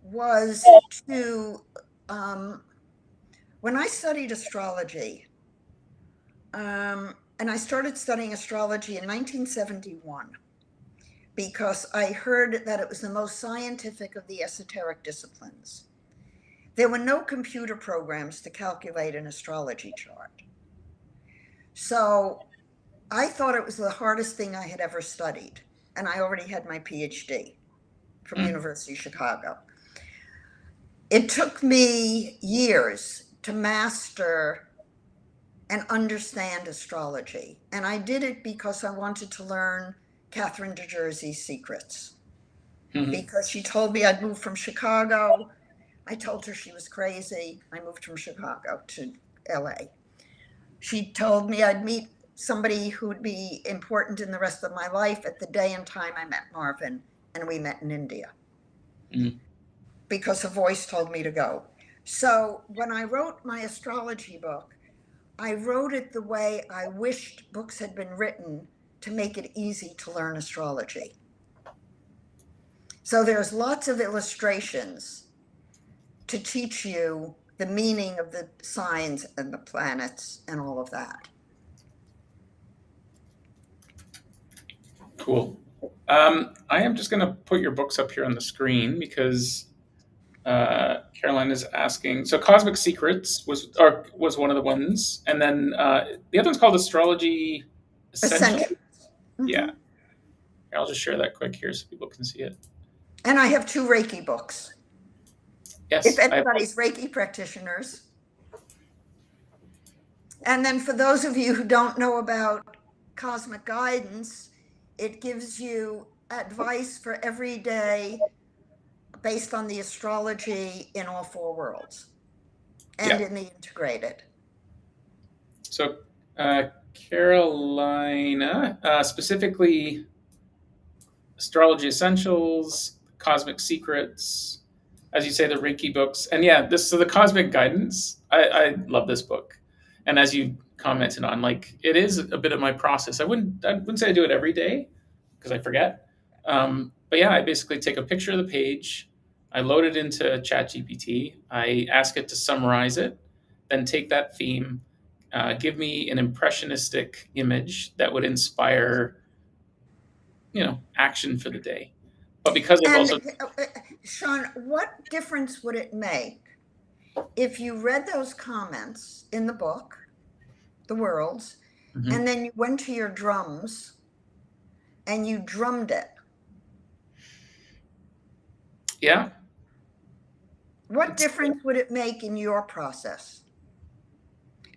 was to, when I studied astrology, and I started studying astrology in 1971 because I heard that it was the most scientific of the esoteric disciplines. There were no computer programs to calculate an astrology chart. So I thought it was the hardest thing I had ever studied. And I already had my PhD from University of Chicago. It took me years to master and understand astrology. And I did it because I wanted to learn Catherine de Jersey's secrets. Mm-hmm. Because she told me I'd moved from Chicago. I told her she was crazy. I moved from Chicago to LA. She told me I'd meet somebody who would be important in the rest of my life. At the day and time I met Marvin, and we met in India. Mm-hmm. Because a voice told me to go. So when I wrote my astrology book, I wrote it the way I wished books had been written to make it easy to learn astrology. So there's lots of illustrations to teach you the meaning of the signs and the planets and all of that. Cool. I am just going to put your books up here on the screen because Caroline is asking. So, Cosmic Secrets was one of the ones, and then the other one's called Astrology Essential. Essential. Mm-hmm. Yeah, I'll just share that quick here so people can see it. And I have two Reiki books. Yes, if anybody's Reiki practitioners. And then for those of you who don't know about cosmic guidance, it gives you advice for every day based on the astrology in all four worlds and in the integrated. So, Carolina, specifically Astrology Essentials, Cosmic Secrets, as you say, the Reiki books, and so the Cosmic Guidance. I love this book, and as you commented on, like it is a bit of my process. I wouldn't say I do it every day because I forget. But yeah, I basically take a picture of the page, I load it into ChatGPT, I ask it to summarize it, then take that theme, give me an impressionistic image that would inspire, action for the day. But because I've also Sean, what difference would it make if you read those comments in the book, the worlds, and then you went to your drums and you drummed it? Yeah. What difference would it make in your process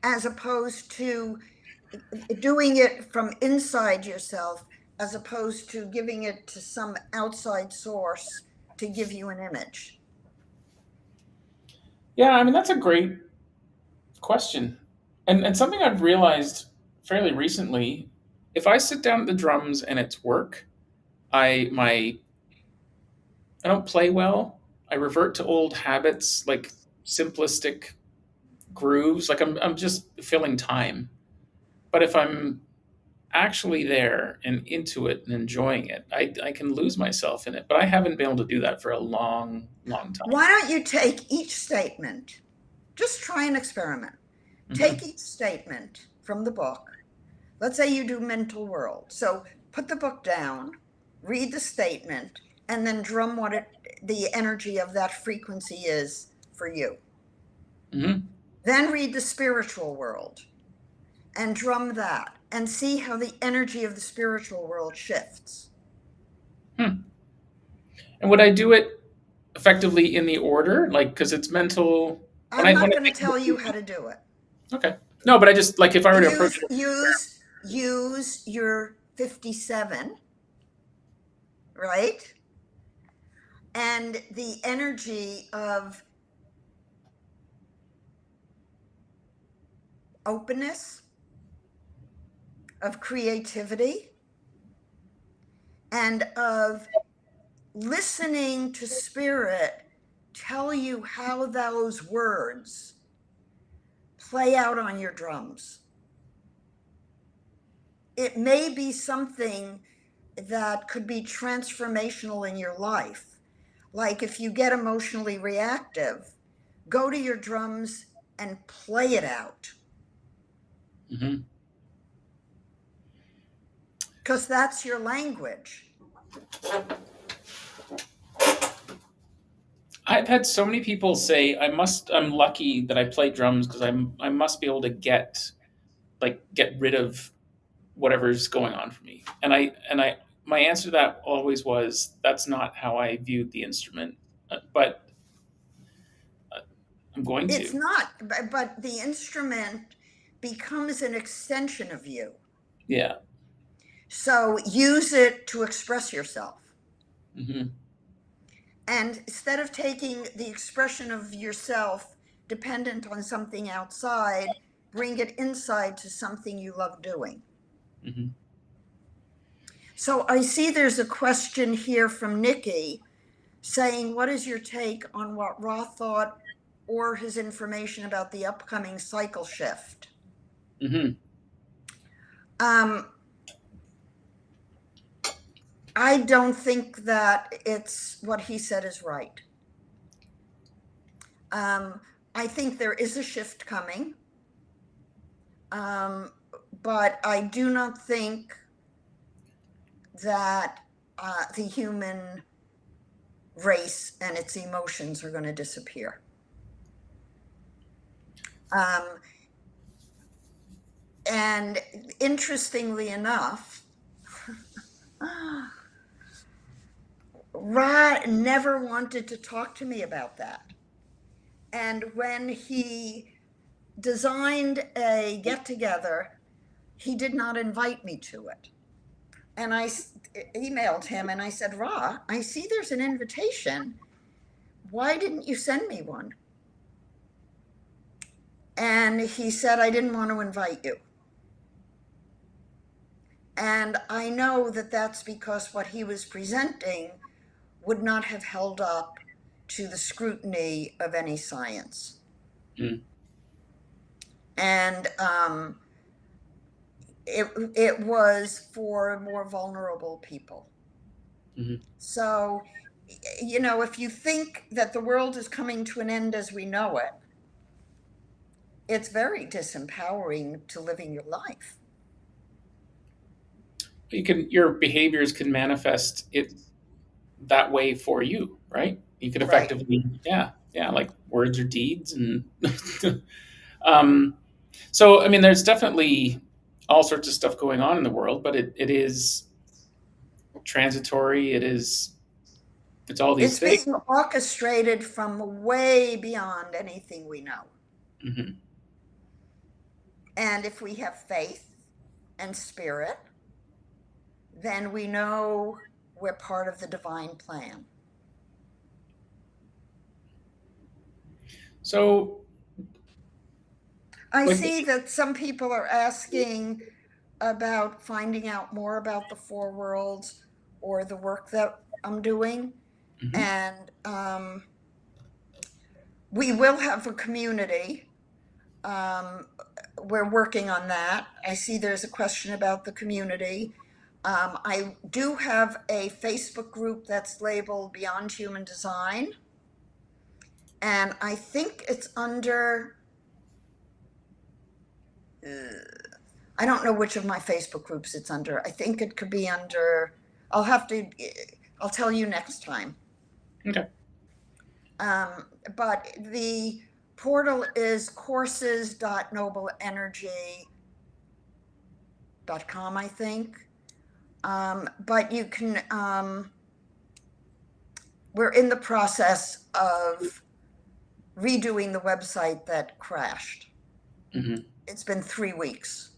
as opposed to doing it from inside yourself, as opposed to giving it to some outside source to give you an image? Yeah, I mean, that's a great question. And something I've realized fairly recently, if I sit down at the drums and it's work, I don't play well. I revert to old habits like simplistic grooves. Like I'm just filling time. But if I'm actually there and into it and enjoying it, I can lose myself in it. But I haven't been able to do that for a long, long time. Why don't you take each statement? Just try an experiment. Hmm. Take each statement from the book. Let's say you do mental world. So put the book down, read the statement, and then drum what the energy of that frequency is for you. Hmm. Then read the spiritual world and drum that and see how the energy of the spiritual world shifts. Hmm. And would I do it effectively in the order, like because it's mental? I'm When not I going to think tell you about how to do it. okay, no, but I just like if I were to approach Use it. use use your 57, right? And the energy of openness, of creativity, and of listening to spirit tell you how those words play out on your drums. It may be something that could be transformational in your life. Like if you get emotionally reactive, go to your drums and play it out, Hmm. because that's your language. I've had so many people say I'm lucky that I play drums because I must be able to get rid of whatever's going on for me. And I my answer to that always was that's not how I viewed the instrument, but I'm going It's to. not, but the instrument becomes an extension of you. Yeah. So use it to express yourself. Hmm. And instead of taking the expression of yourself dependent on something outside, bring it inside to something you love doing. Hmm. So I see there's a question here from Nikki saying, what is your take on what Ra thought or his information about the upcoming cycle shift? Hmm. Um, I don't think that it's what he said is right. Um, I think there is a shift coming, um, but I do not think that the human race and its emotions are going to disappear. Um, and interestingly enough, Ra never wanted to talk to me about that. And when he designed a get together, he did not invite me to it. And I emailed him and I said, Ra, I see there's an invitation. Why didn't you send me one? And he said, I didn't want to invite you. And I know that that's because what he was presenting would not have held up to the scrutiny of any science. Mm. And it was for more vulnerable people. Hmm. So, you know, if you think that the world is coming to an end as we know it, it's very disempowering to living your life. Your behaviors can manifest it that way for you, right? You could Right. effectively, yeah, yeah, like words or deeds, and um, so I mean, there's definitely all sorts of stuff going on in the world, but it is transitory. It's all these It's things. being orchestrated from way beyond anything we know. Hmm. And if we have faith and spirit, then we know we're part of the divine plan. So, I like, see that some people are asking about finding out more about the four worlds or the work that I'm doing. mhm. And we will have a community. Um, we're working on that. I see there's a question about the community. I do have a Facebook group that's labeled Beyond Human Design, and I think it's under, I don't know which of my Facebook groups it's under. I think it could be under, I'll have to, I'll tell you next time. Okay. But the portal is courses.nobleenergy.com, I think. But you can, we're in the process of redoing the website that crashed. Mm-hmm. It's been 3 weeks.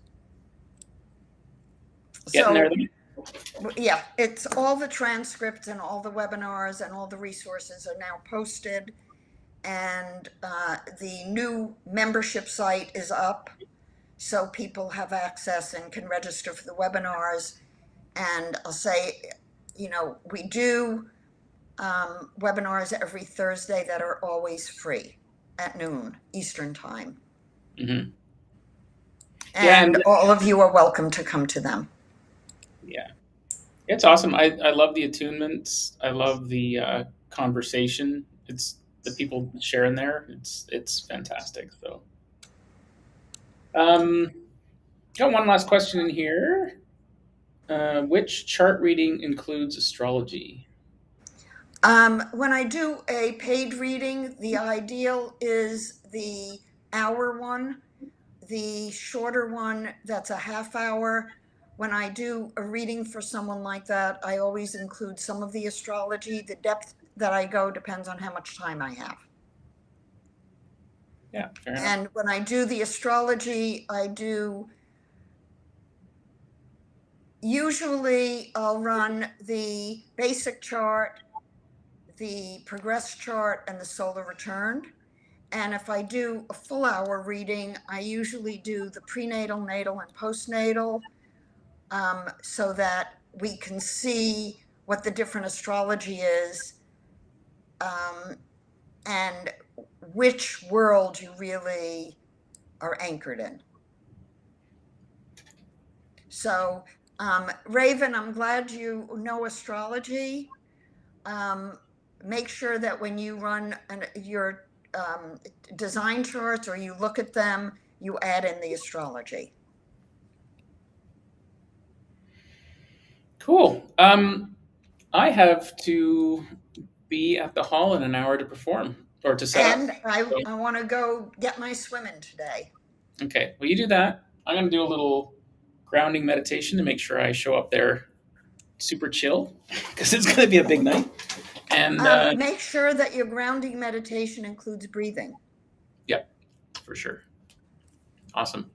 Getting there. Yeah, it's all the transcripts and all the webinars and all the resources are now posted. And the new membership site is up, so people have access and can register for the webinars. And I'll say, we do webinars every Thursday that are always free at noon Eastern time. Mm-hmm. And all of you are welcome to come to them. Yeah. It's awesome. I love the attunements. I love the conversation. It's the people sharing there. It's fantastic. So, got one last question in here. Which chart reading includes astrology? When I do a paid reading, the ideal is the hour one. The shorter one, that's a half hour. When I do a reading for someone like that, I always include some of the astrology. The depth that I go depends on how much time I have. Yeah, fair enough. And when I do the astrology, usually I'll run the basic chart, the progress chart, and the solar return. And if I do a full hour reading, I usually do the prenatal, natal, and postnatal, so that we can see what the different astrology is, and which world you really are anchored in. So, Raven, I'm glad you know astrology. Make sure that when you run your design charts or you look at them, you add in the astrology. Cool. I have to be at the hall in an hour to perform or to set And up. I want to go get my swimming today. Okay. Well, you do that. I'm going to do a little grounding meditation to make sure I show up there super chill because it's going to be a big night. And make sure that your grounding meditation includes breathing. Yep, for sure. Awesome.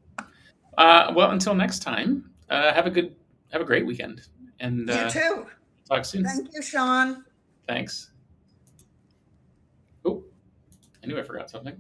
Well, until next time, have a great weekend. And you too. Talk soon. Thank you, Sean. Thanks. Oh, I knew I forgot something.